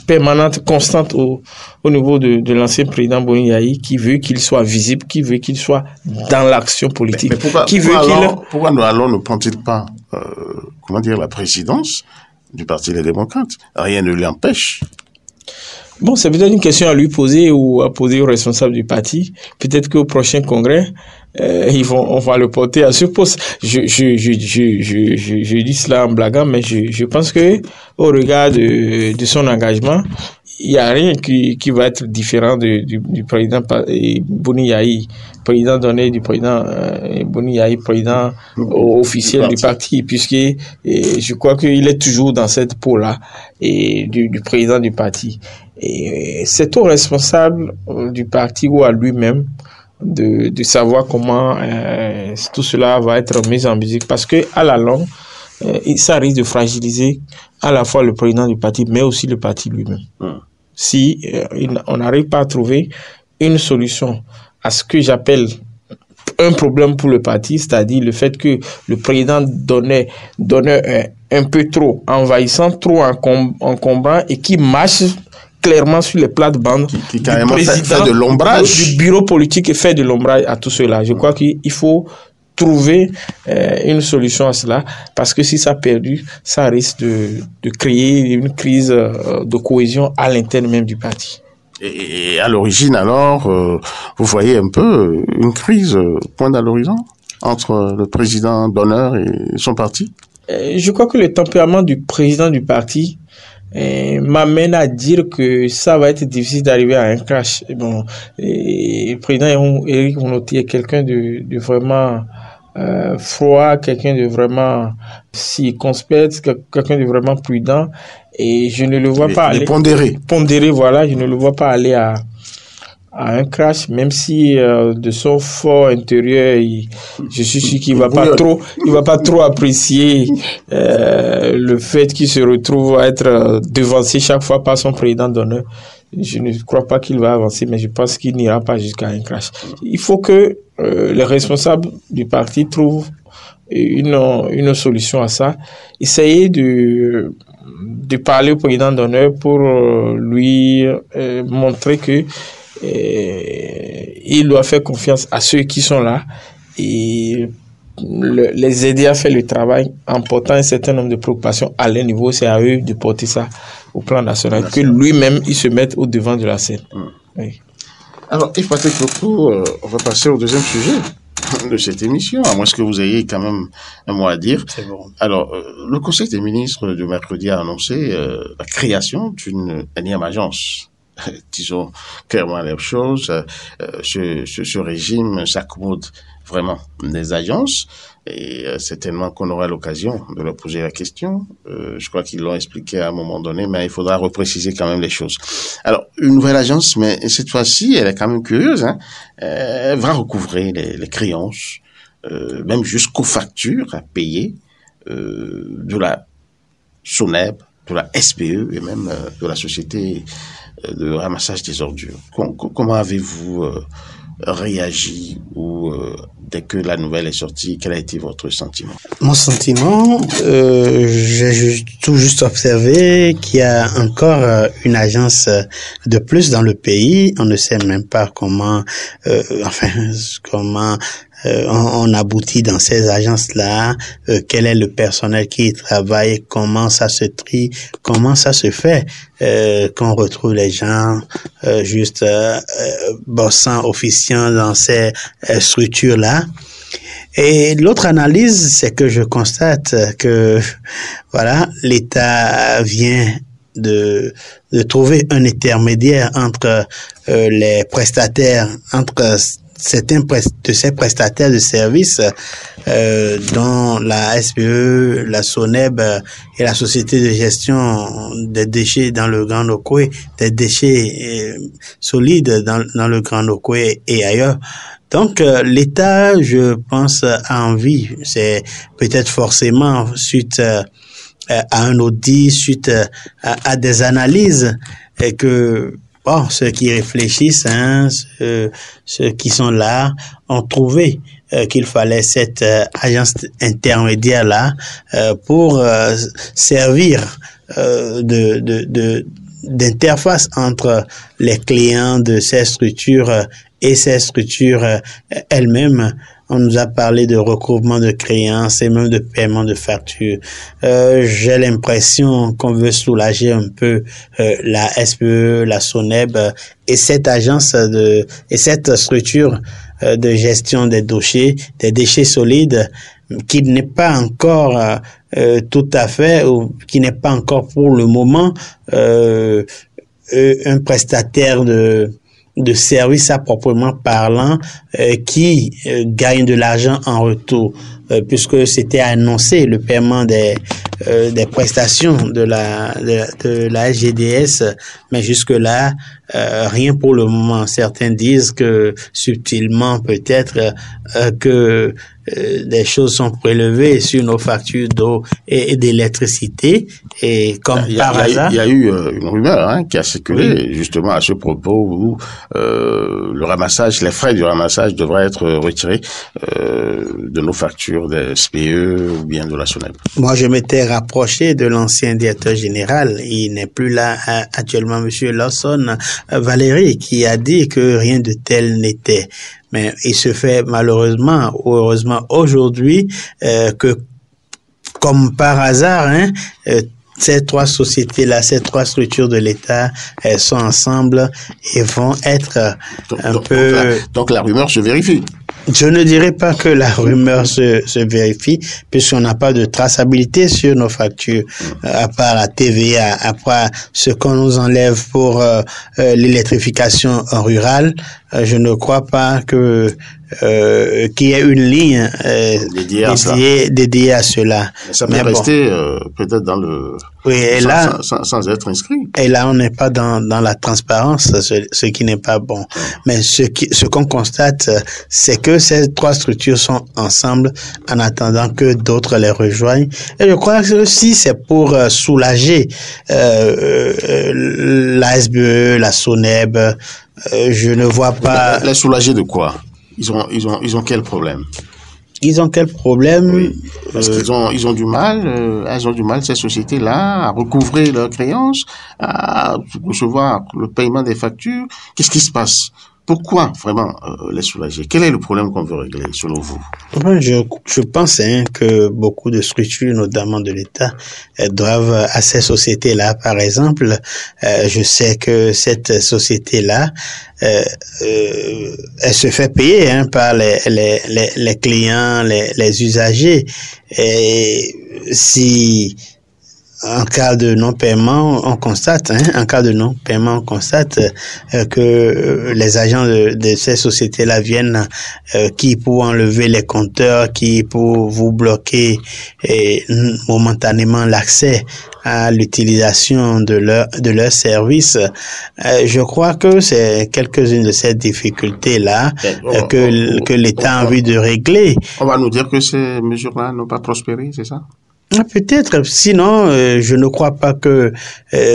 permanente, constante au niveau de l'ancien président Boni Yayi qui veut qu'il soit visible, qui veut qu'il soit dans l'action politique. Mais pourquoi alors ne prend-il pas la présidence du Parti des démocrates? Rien ne l'empêche. Bon, c'est peut-être une question à lui poser ou à poser aux responsables du parti. Peut-être qu'au prochain congrès, on va le porter à ce poste. Je dis cela en blaguant, mais je pense que au regard de son engagement, il n'y a rien qui va être différent du président Boni Yayi, président donné du président Boni Yayi, président officiel du parti, puisque je crois qu'il est toujours dans cette peau-là et du président du parti. Et c'est au responsable du parti ou à lui-même de savoir comment tout cela va être mis en musique, parce que à la longue, ça risque de fragiliser à la fois le président du parti, mais aussi le parti lui-même. Si on n'arrive pas à trouver une solution à ce que j'appelle un problème pour le parti, c'est-à-dire le fait que le président donnait un peu trop envahissant, trop encombrant et qui marche clairement sur les plates-bandes qui carrément fait de l'ombrage du bureau politique et fait de l'ombrage à tout cela. Je crois qu'il faut trouver une solution à cela, parce que si ça perdu, ça risque de créer une crise de cohésion à l'intérieur même du parti. Et à l'origine, alors, vous voyez un peu une crise pointe à l'horizon entre le président d'honneur et son parti? Je crois que le tempérament du président du parti m'amène à dire que ça va être difficile d'arriver à un crash. Bon, le président Éric Onotti est quelqu'un de vraiment froid, quelqu'un de vraiment circonspect, quelqu'un de vraiment prudent, et je ne le vois pas aller pondéré, voilà, je ne le vois pas aller à un crash, même si de son fort intérieur, je suis sûr qu'il va pas trop apprécier le fait qu'il se retrouve à être devancé chaque fois par son président d'honneur. Je ne crois pas qu'il va avancer, mais je pense qu'il n'ira pas jusqu'à un crash. Il faut que les responsables du parti trouvent une solution à ça. Essayer de parler au président d'honneur pour lui montrer que il doit faire confiance à ceux qui sont là et les aider à faire le travail en portant un certain nombre de préoccupations à leur niveau. C'est à eux de porter ça au plan national, que lui-même il se mette au devant de la scène. Oui. Alors, Yves Patrick Popo, on va passer au deuxième sujet de cette émission, à moins que vous ayez quand même un mot à dire. C'est bon. Alors, le Conseil des ministres de mercredi a annoncé la création d'une énième agence. Disons clairement les choses, ce régime s'accommode vraiment des agences, et certainement qu'on aura l'occasion de leur poser la question. Je crois qu'ils l'ont expliqué à un moment donné, mais il faudra repréciser quand même les choses. Alors, une nouvelle agence, mais cette fois-ci, elle est quand même curieuse, hein. Elle va recouvrer les créances même jusqu'aux factures à payer de la SONEB, de la SPE et même de la société de ramassage des ordures. Comment avez-vous réagi ou dès que la nouvelle est sortie, quel a été votre sentiment? Mon sentiment, j'ai tout juste observé qu'il y a encore une agence de plus dans le pays. On ne sait même pas comment on aboutit dans ces agences-là, quel est le personnel qui y travaille, comment ça se trie, comment ça se fait qu'on retrouve les gens juste bossant, officiant dans ces structures-là. Et l'autre analyse, c'est que je constate que voilà, l'État vient de trouver un intermédiaire entre les prestataires, entre certains de ces prestataires de services dont la SPE, la SONEB et la société de gestion des déchets dans le Grand Okoué, des déchets solides dans le Grand Okoué et ailleurs. Donc l'État, je pense, a envie, c'est peut-être forcément suite à un audit, suite à des analyses, et que ceux qui réfléchissent, ceux qui sont là, ont trouvé qu'il fallait cette agence intermédiaire-là pour servir d'interface entre les clients de ces structures et ces structures elles-mêmes. On nous a parlé de recouvrement de créances et même de paiement de factures. J'ai l'impression qu'on veut soulager un peu la SPE, la SONEB et cette agence et cette structure de gestion des déchets solides qui n'est pas encore tout à fait ou qui n'est pas encore pour le moment un prestataire de services à proprement parlant qui gagne de l'argent en retour, puisque c'était annoncé le paiement des prestations de la SGDS, mais jusque là rien pour le moment. Certains disent que subtilement peut-être que des choses sont prélevées sur nos factures d'eau et d'électricité, et comme par hasard. Il y a eu une rumeur qui a circulé justement à ce propos où le ramassage, les frais du ramassage devraient être retirés de nos factures des SPE ou bien de la SONEB. Moi, je m'étais rapproché de l'ancien directeur général. Il n'est plus là actuellement, Monsieur Lawson Valéry, qui a dit que rien de tel n'était. Mais il se fait malheureusement ou heureusement aujourd'hui que, comme par hasard, ces trois sociétés-là, ces trois structures de l'État, elles sont ensemble et vont être Donc la rumeur se vérifie. Je ne dirais pas que la rumeur se vérifie, puisqu'on n'a pas de traçabilité sur nos factures, à part la TVA, à part ce qu'on nous enlève pour l'électrification rurale. Je ne crois pas que qu'il y ait une ligne dédiée à cela. Ça peut rester peut-être dans le sans être inscrit. Et là, on n'est pas dans la transparence, ce qui n'est pas bon. Mais ce qu'on constate, c'est que ces trois structures sont ensemble en attendant que d'autres les rejoignent. Et je crois que aussi c'est pour soulager la SBE, la SONEB. Je ne vois pas. Les soulager de quoi? Ils ont quel problème? Ils ont quel problème? Oui. Parce qu'ils ont du mal, ces sociétés-là, à recouvrer leurs créances, à recevoir le paiement des factures. Qu'est-ce qui se passe? Pourquoi vraiment les soulager? Quel est le problème qu'on veut régler, selon vous? Je pense que beaucoup de structures, notamment de l'État, doivent à ces sociétés-là. Par exemple, je sais que cette société-là, elle se fait payer par les clients, les usagers. Et si en cas de non-paiement, on constate, que les agents de ces sociétés-là viennent, qui pour enlever les compteurs, qui pour vous bloquer momentanément l'accès à l'utilisation de leur service. Je crois que c'est quelques-unes de ces difficultés-là que l'État a envie de régler. On va nous dire que ces mesures-là n'ont pas prospéré, c'est ça? Peut-être, sinon je ne crois pas que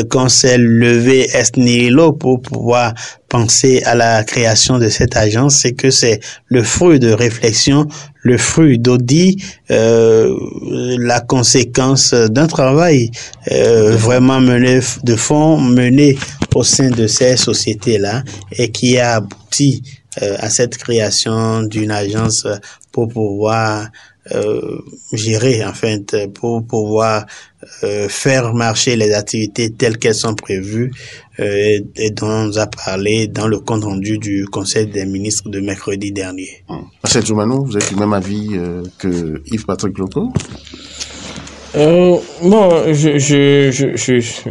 qu'on s'est levé est nihilo pour pouvoir penser à la création de cette agence. C'est que c'est le fruit de réflexion, le fruit d'audit, la conséquence d'un travail vraiment mené de fond, mené au sein de ces sociétés-là, et qui a abouti à cette création d'une agence pour pouvoir gérer, en fait, pour pouvoir faire marcher les activités telles qu'elles sont prévues et dont on nous a parlé dans le compte rendu du Conseil des ministres de mercredi dernier. Marcel Djoumano, vous êtes du même avis que Yves-Patrick Loco? Bon,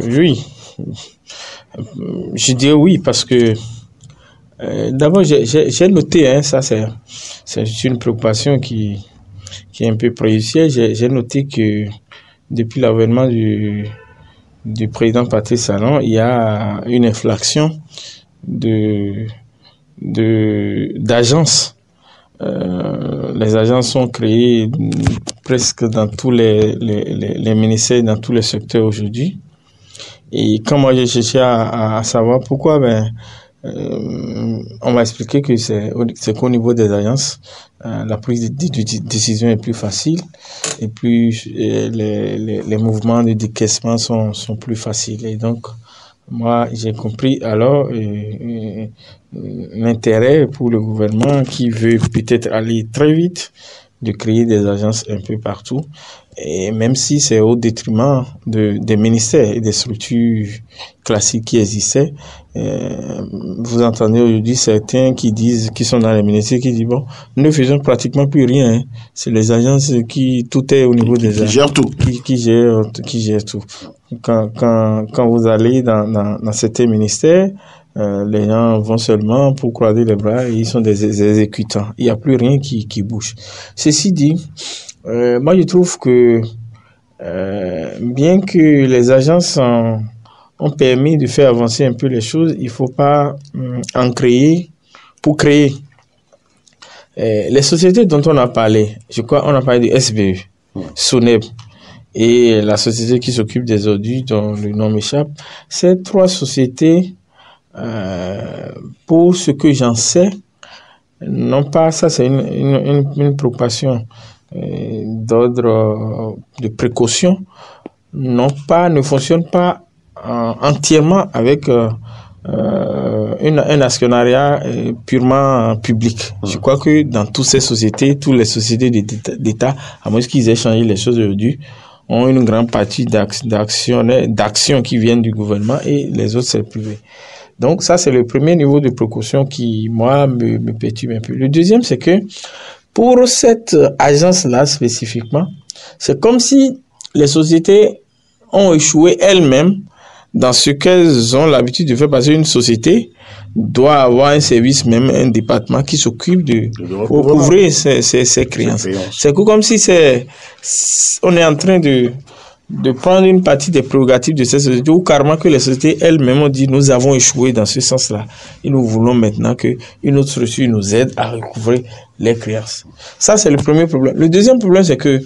oui. Je dirais oui parce que d'abord j'ai noté, ça c'est une préoccupation qui est un peu préjudicielle. J'ai noté que depuis l'avènement du président Patrice Talon, il y a une inflation d'agences. Les agences sont créées presque dans tous les ministères, dans tous les secteurs aujourd'hui. Et quand moi j'ai cherché à savoir pourquoi, on m'a expliqué que c'est qu'au niveau des agences, la prise de décision est plus facile et plus les mouvements de décaissement sont plus faciles. Et donc, moi, j'ai compris alors l'intérêt pour le gouvernement qui veut peut-être aller très vite de créer des agences un peu partout, et même si c'est au détriment des ministères et des structures classiques qui existaient. Vous entendez aujourd'hui certains qui sont dans les ministères, qui disent bon, nous ne faisons pratiquement plus rien. C'est les agences tout est au niveau des agences. Qui gèrent tout. Quand vous allez dans certains ministères, les gens vont seulement pour croiser les bras et ils sont des exécutants. Il n'y a plus rien qui bouge. Ceci dit, moi je trouve que bien que les agences ont permis de faire avancer un peu les choses, il ne faut pas en créer pour créer. Les sociétés dont on a parlé, je crois on a parlé du SBE, SONEB et la société qui s'occupe des ordures dont le nom m'échappe. Ces trois sociétés, pour ce que j'en sais, non pas, ça c'est une préoccupation d'ordre de précaution, ne fonctionnent pas entièrement avec un actionnariat purement public. Je crois que dans toutes ces sociétés, toutes les sociétés d'État, à moins qu'ils aient changé les choses aujourd'hui, ont une grande partie d'actions qui viennent du gouvernement et les autres c'est privé. Donc ça c'est le premier niveau de précaution qui moi me perturbe un peu. Le deuxième c'est que pour cette agence-là spécifiquement, c'est comme si les sociétés ont échoué elles-mêmes dans ce qu'elles ont l'habitude de faire, parce qu'une société doit avoir un service, même un département qui s'occupe de recouvrer ses créances. C'est comme si on est en train de prendre une partie des prérogatives de ces sociétés, ou carrément que les sociétés elles-mêmes ont dit nous avons échoué dans ce sens-là et nous voulons maintenant qu'une autre structure nous aide à recouvrer les créances. Ça c'est le premier problème. Le deuxième problème c'est que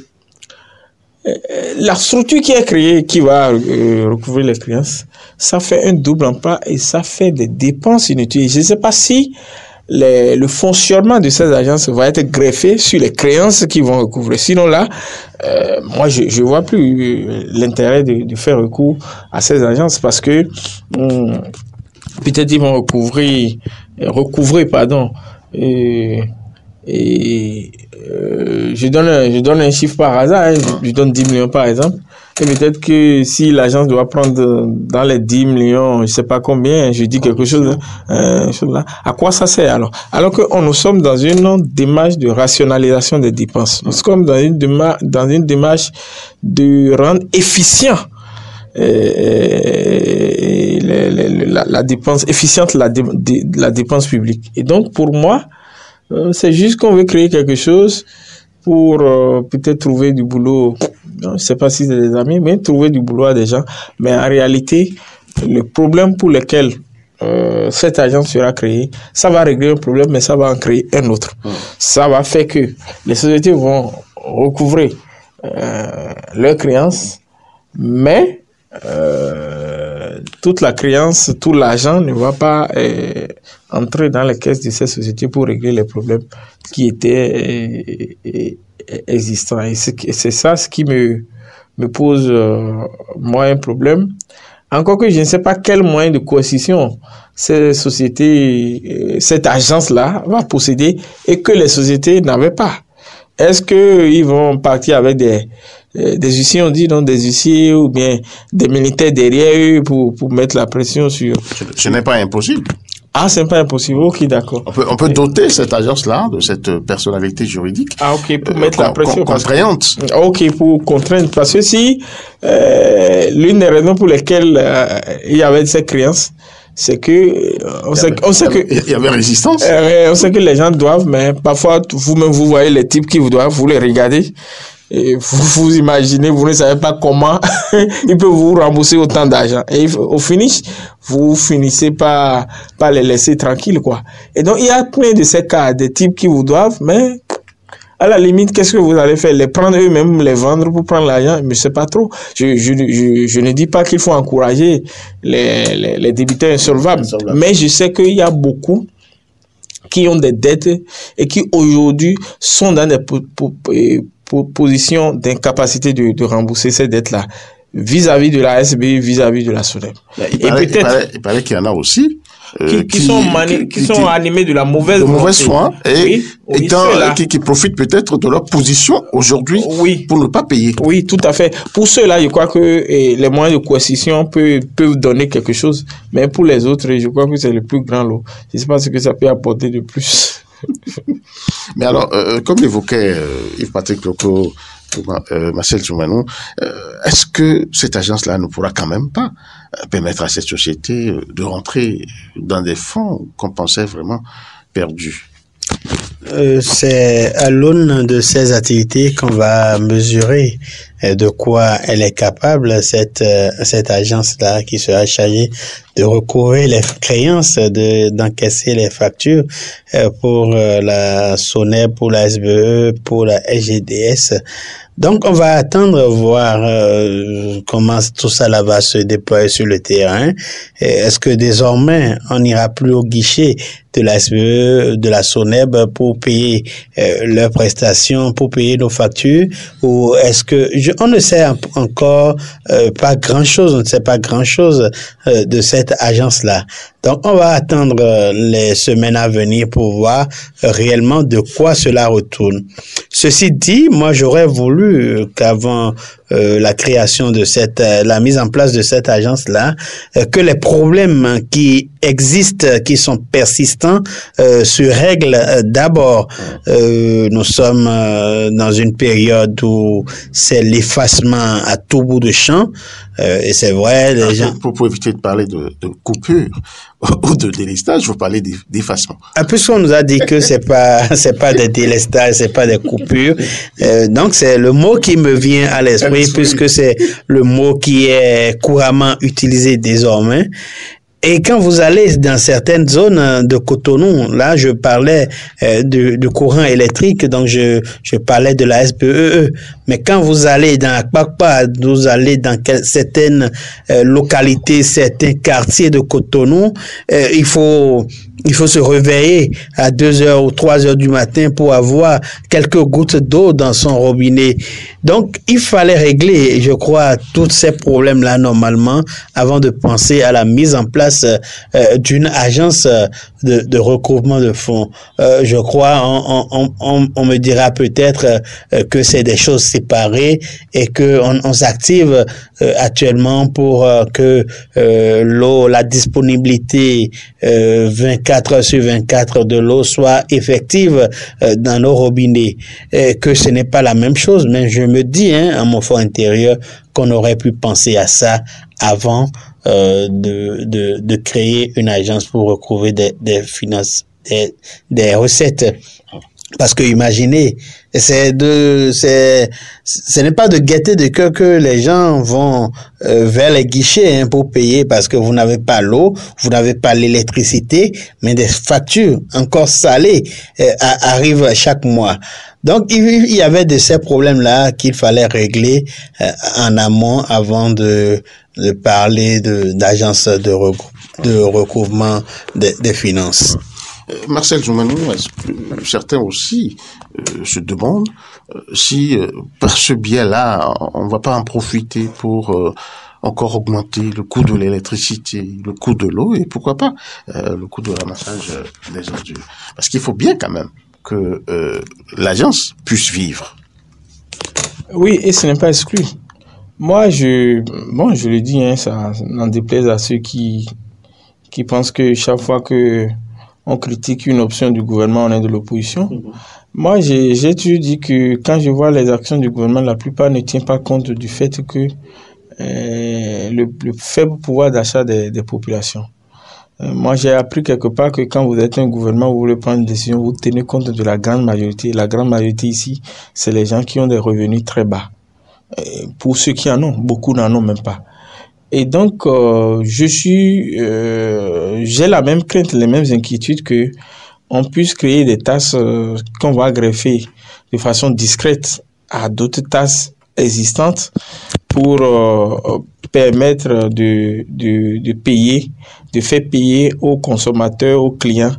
la structure qui est créée, qui va recouvrir les créances, ça fait un double emploi et ça fait des dépenses inutiles. Je ne sais pas si le fonctionnement de ces agences va être greffé sur les créances qui vont recouvrir. Sinon là, moi je vois plus l'intérêt de faire recours à ces agences, parce que peut-être ils vont recouvrir je donne un chiffre par hasard, je donne 10 millions par exemple, et peut-être que si l'agence doit prendre dans les 10 millions, je sais pas combien, je dis quelque chose là, à quoi ça sert alors que nous sommes dans une démarche de rationalisation des dépenses, nous sommes dans une démarche de rendre efficient la dépense efficiente, la dépense publique. Et donc, pour moi, c'est juste qu'on veut créer quelque chose pour peut-être trouver du boulot. Non, je ne sais pas si c'est des amis, mais trouver du boulot à des gens. Mais en réalité, le problème pour lequel cette agence sera créée, ça va régler un problème, mais ça va en créer un autre. Ça va faire que les sociétés vont recouvrer leurs créances, mais toute la créance, tout l'argent ne va pas entrer dans les caisses de ces sociétés pour régler les problèmes qui étaient existants. Et c'est ça ce qui me pose, moi, un problème. Encore que je ne sais pas quel moyen de coercition ces sociétés, cette agence-là va posséder et que les sociétés n'avaient pas. Est-ce qu'ils vont partir avec des huissiers, on dit, non, des huissiers ou bien des militaires derrière eux pour mettre la pression sur... Ce n'est pas impossible. Ah, c'est pas impossible. Ok, d'accord. On peut doter cette agence-là de cette personnalité juridique. Ah, ok, pour mettre la pression. Contraignante. Ok, pour contraindre. Parce que si l'une des raisons pour lesquelles il y avait cette créance, c'est que on sait que il y avait résistance. On sait que les gens doivent, mais parfois vous-même vous voyez les types qui vous doivent, vous les regardez. Et vous imaginez, vous ne savez pas comment ils peuvent vous rembourser autant d'argent. Et au finish, vous finissez par les laisser tranquilles, quoi. Et donc, il y a plein de ces cas, des types qui vous doivent, mais à la limite, qu'est-ce que vous allez faire? Les prendre eux-mêmes, les vendre pour prendre l'argent? Mais je sais pas trop. Je ne dis pas qu'il faut encourager les débiteurs insolvables. Mais je sais qu'il y a beaucoup qui ont des dettes et qui aujourd'hui sont dans des position d'incapacité de rembourser ces dettes-là vis-à-vis de la SBU, vis-à-vis de la SONEB. Il paraît qu'il y en a aussi qui sont animés de la mauvaise foi et qui profitent peut-être de leur position aujourd'hui pour ne pas payer. Oui, tout à fait. Pour ceux-là, je crois que les moyens de coercition peuvent donner quelque chose, mais pour les autres, je crois que c'est le plus grand lot. Je ne sais pas ce que ça peut apporter de plus. Mais alors, comme l'évoquait Yves-Patrick Loco, Marcel Tchoumanou, est-ce que cette agence-là ne pourra quand même pas permettre à cette société de rentrer dans des fonds qu'on pensait vraiment perdus? C'est à l'aune de ces activités qu'on va mesurer de quoi elle est capable, cette agence-là qui sera chargée de recouvrer les créances, d'encaisser les factures pour la SONEB, pour la SBE, pour la SGDS. Donc, on va attendre voir comment tout ça là va se déployer sur le terrain. Est-ce que désormais, on n'ira plus au guichet de la SBE, de la SONEB pour payer leurs prestations, pour payer nos factures, ou est-ce que on ne sait encore pas grand-chose, on ne sait pas grand-chose de cette agence-là. Donc, on va attendre les semaines à venir pour voir réellement de quoi cela retourne. Ceci dit, moi, j'aurais voulu qu'avant la création de la mise en place de cette agence-là, que les problèmes qui existent, qui sont persistants, se règlent d'abord. Nous sommes dans une période où c'est l'effacement à tout bout de champ, et c'est vrai, les gens... Pour éviter de parler de coupure ou de délestage, vous parlez d'effacement. Puisqu'on nous a dit que c'est pas des délestages, c'est pas des coupures, donc c'est le mot qui me vient à l'esprit, puisque c'est le mot qui est couramment utilisé désormais. Et quand vous allez dans certaines zones de Cotonou, là, je parlais du courant électrique, donc je parlais de la SBEE. Mais quand vous allez dans Akpakpa, vous allez dans certaines localités, certains quartiers de Cotonou, il faut se réveiller à 2h ou 3h du matin pour avoir quelques gouttes d'eau dans son robinet. Donc, il fallait régler, je crois, tous ces problèmes-là normalement avant de penser à la mise en place place d'une agence de recouvrement de fonds. Je crois, on me dira peut-être que c'est des choses séparées et que on s'active actuellement pour que la disponibilité 24 heures sur 24 de l'eau soit effective dans nos robinets. Que ce n'est pas la même chose, mais je me dis, à mon fort intérieur, qu'on aurait pu penser à ça avant de créer une agence pour recouvrer des finances, des recettes. Parce que imaginez, ce n'est pas de gaieté de cœur que les gens vont vers les guichets pour payer parce que vous n'avez pas l'eau, vous n'avez pas l'électricité, mais des factures encore salées arrivent chaque mois. Donc il y avait de ces problèmes-là qu'il fallait régler en amont avant de parler d'agence de recouvrement des finances. Marcel Joumanou, est-ce que certains aussi se demandent si par ce biais-là, on ne va pas en profiter pour encore augmenter le coût de l'électricité, le coût de l'eau et pourquoi pas le coût de ramassage des ordures. Parce qu'il faut bien quand même que l'agence puisse vivre. Oui, et ce n'est pas exclu. Moi, je le dis, ça n'en déplaise à ceux qui pensent que chaque fois que on critique une option du gouvernement, on est de l'opposition. Moi, j'ai toujours dit que quand je vois les actions du gouvernement, la plupart ne tiennent pas compte du fait que le faible pouvoir d'achat des populations. Moi, j'ai appris quelque part que quand vous êtes un gouvernement, vous voulez prendre une décision, vous tenez compte de la grande majorité. La grande majorité ici, c'est les gens qui ont des revenus très bas. Pour ceux qui en ont, beaucoup n'en ont même pas. Et donc, j'ai la même crainte, les mêmes inquiétudes que on puisse créer des tasses qu'on va greffer de façon discrète à d'autres tasses existantes pour permettre de payer, de faire payer aux consommateurs, aux clients,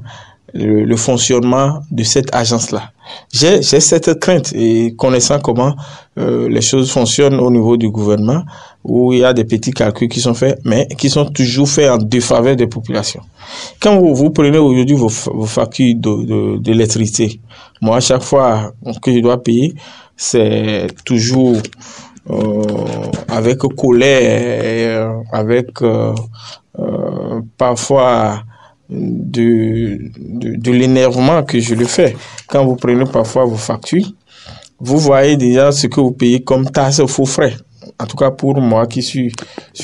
le fonctionnement de cette agence-là. J'ai cette crainte et connaissant comment les choses fonctionnent au niveau du gouvernement, où il y a des petits calculs qui sont faits, mais qui sont toujours faits en défaveur des populations. Quand vous prenez aujourd'hui vos factures d'électricité, moi, à chaque fois que je dois payer, c'est toujours avec colère, avec parfois de l'énervement que je le fais. Quand vous prenez parfois vos factures, vous voyez déjà ce que vous payez comme taxe faux frais. En tout cas, pour moi qui suis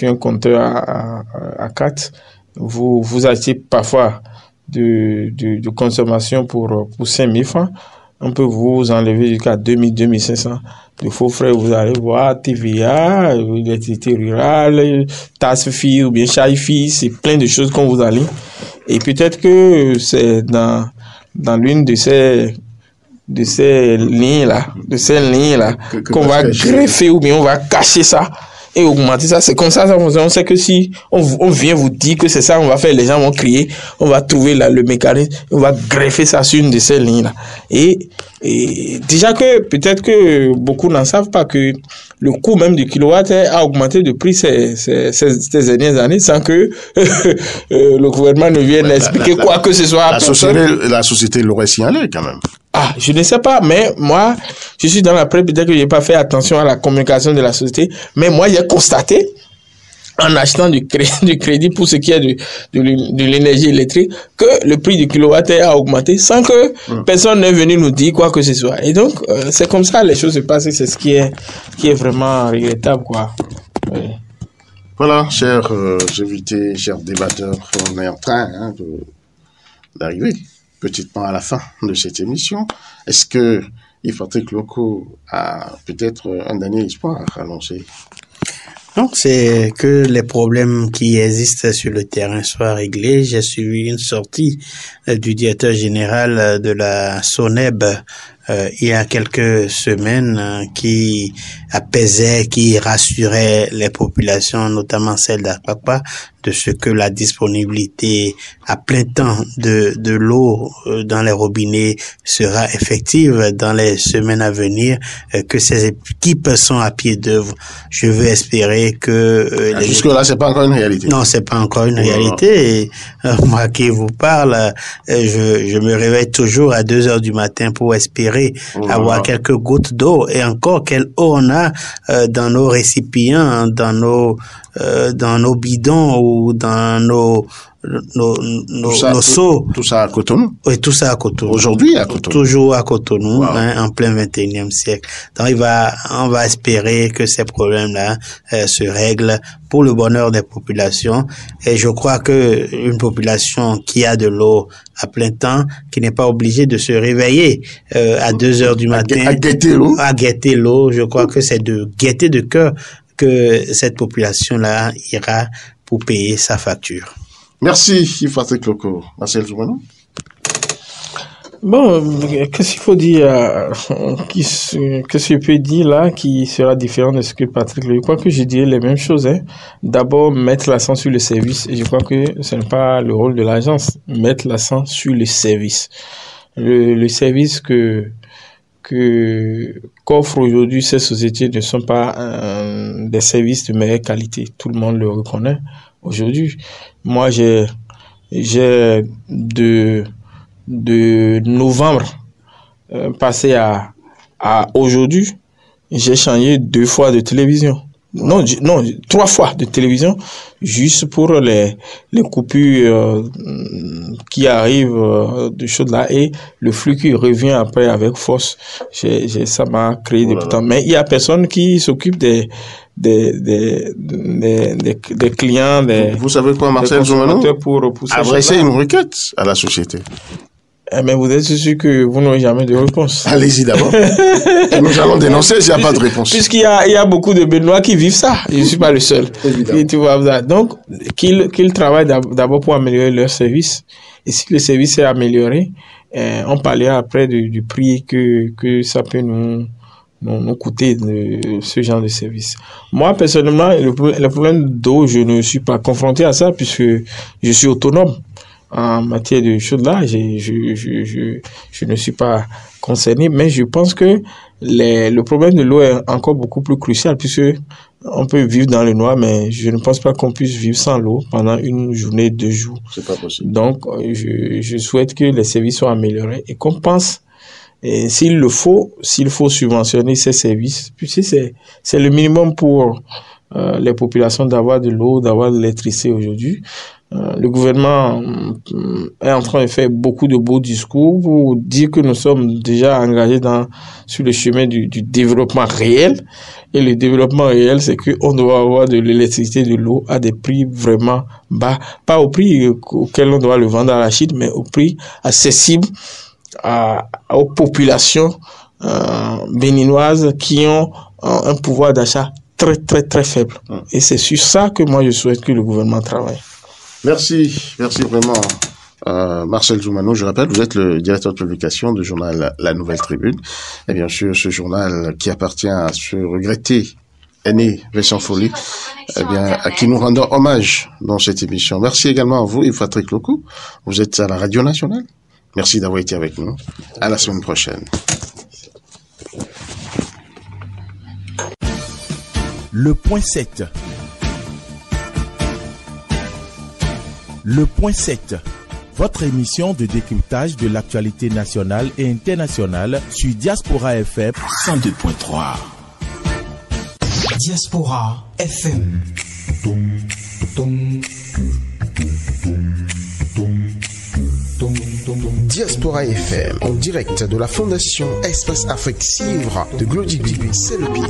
un compteur à 4, vous achetez parfois de consommation pour 5 000 francs. On peut vous enlever jusqu'à 2 000, 2 500 de faux frais. Vous allez voir TVA, l'électricité rurale, taxe fille ou bien chai fille, c'est plein de choses qu'on vous allie. Et peut-être que c'est dans l'une de ces lignes-là, qu'on va greffer ou bien on va cacher ça et augmenter ça. C'est comme ça fonctionne. On sait que si on vient vous dire que c'est ça, on va faire, les gens vont crier, on va trouver le mécanisme, on va greffer ça sur une de ces lignes-là. Et déjà que peut-être que beaucoup n'en savent pas que le coût même du kilowatt a augmenté de prix ces dernières années sans que le gouvernement ne vienne expliquer quoi que ce soit. La société l'aurait signalé quand même. Ah, je ne sais pas, mais moi, je suis dans la presse, peut-être que je n'ai pas fait attention à la communication de la société, mais moi, j'ai constaté, en achetant du crédit pour ce qui est de l'énergie électrique, que le prix du kilowatt a augmenté sans que personne n'ait venu nous dire quoi que ce soit. Et donc, c'est comme ça les choses se passent et c'est ce qui est vraiment regrettable, quoi. Oui. Voilà, chers invités, chers débatteurs, on est en train d'arriver petitement à la fin de cette émission. Est-ce que Patrick Loco a peut-être un dernier espoir à annoncer? Non, c'est que les problèmes qui existent sur le terrain soient réglés. J'ai suivi une sortie du directeur général de la SONEB il y a quelques semaines qui apaisait, qui rassurait les populations, notamment celles d'Apapa, de ce que la disponibilité à plein temps de l'eau dans les robinets sera effective dans les semaines à venir, que ces équipes sont à pied d'œuvre. Je veux espérer que... Jusque-là, c'est pas encore une réalité. Non, c'est pas encore une réalité. Et, moi qui vous parle, je me réveille toujours à 2 heures du matin pour espérer avoir quelques gouttes d'eau. Et encore, quelle eau on a dans nos récipients, dans nos bidons ou dans nos seaux. Tout ça à Cotonou. Oui, tout ça à Cotonou. Aujourd'hui à Cotonou. Toujours à Cotonou, en plein 21e siècle. Donc on va espérer que ces problèmes-là se règlent pour le bonheur des populations. Et je crois que une population qui a de l'eau à plein temps, qui n'est pas obligée de se réveiller à 2 heures du matin à guetter l'eau, je crois que c'est de gaieté de cœur que cette population-là ira pour payer sa facture. Merci, Patrick Loco. Marcel Zoumano. Bon, qu'est-ce qu'il faut dire, qu'est-ce que je peux dire là qui sera différent de ce que Patrick Loco. Je crois que je dirais les mêmes choses. D'abord, mettre l'accent sur le service. Et je crois que ce n'est pas le rôle de l'agence. Mettre l'accent sur le service. Le service qu'offrent aujourd'hui ces sociétés ne sont pas des services de meilleure qualité. Tout le monde le reconnaît aujourd'hui. Moi, j'ai de novembre passé à aujourd'hui, j'ai changé 2 fois de télévision. Non, 3 fois de télévision, juste pour les coupures qui arrivent de choses là et le flux qui revient après avec force. Ça m'a créé des temps. Mais il y a personne qui s'occupe des clients, vous savez quoi, Marcel Zoumano? Adressez une requête à la société. Mais vous êtes sûr que vous n'aurez jamais de réponse. Allez-y d'abord. Et nous allons dénoncer s'il n'y a pas de réponse. Puisqu'il y a beaucoup de Benoît qui vivent ça. Je ne suis pas le seul. Et tu vois, donc, qu'ils travaillent d'abord pour améliorer leur service. Et si le service est amélioré, on parlera après du prix que ça peut nous coûter de ce genre de service. Moi, personnellement, le problème d'eau, je ne suis pas confronté à ça puisque je suis autonome. En matière de choses là, je ne suis pas concerné, mais je pense que le problème de l'eau est encore beaucoup plus crucial puisque on peut vivre dans le noir, mais je ne pense pas qu'on puisse vivre sans l'eau pendant une journée, 2 jours. C'est pas possible. Donc, je souhaite que les services soient améliorés et qu'on pense, et s'il faut subventionner ces services, puisque c'est le minimum pour les populations d'avoir de l'eau, d'avoir de l'électricité aujourd'hui. Le gouvernement est en train de faire beaucoup de beaux discours pour dire que nous sommes déjà engagés sur le chemin du développement réel. Et le développement réel, c'est qu'on doit avoir de l'électricité, de l'eau à des prix vraiment bas. Pas au prix auquel on doit le vendre à la Chine, mais au prix accessible aux populations béninoises qui ont un pouvoir d'achat très, très, très faible. Et c'est sur ça que moi, je souhaite que le gouvernement travaille. Merci vraiment, Marcel Zoumano. Je rappelle, vous êtes le directeur de publication du journal La Nouvelle Tribune. Et bien sûr, ce journal qui appartient à ce regretté aîné Vincent Folly, à qui nous rendons hommage dans cette émission. Merci également à vous, Yves Patrick Loco. Vous êtes à la Radio Nationale. Merci d'avoir été avec nous. À la semaine prochaine. Le point 7. Le point 7, votre émission de décryptage de l'actualité nationale et internationale sur Diaspora FM 102.3. Diaspora FM. Diaspora FM, en direct de la Fondation Espace Afrique Civre de Glody Bibi, c'est le pied.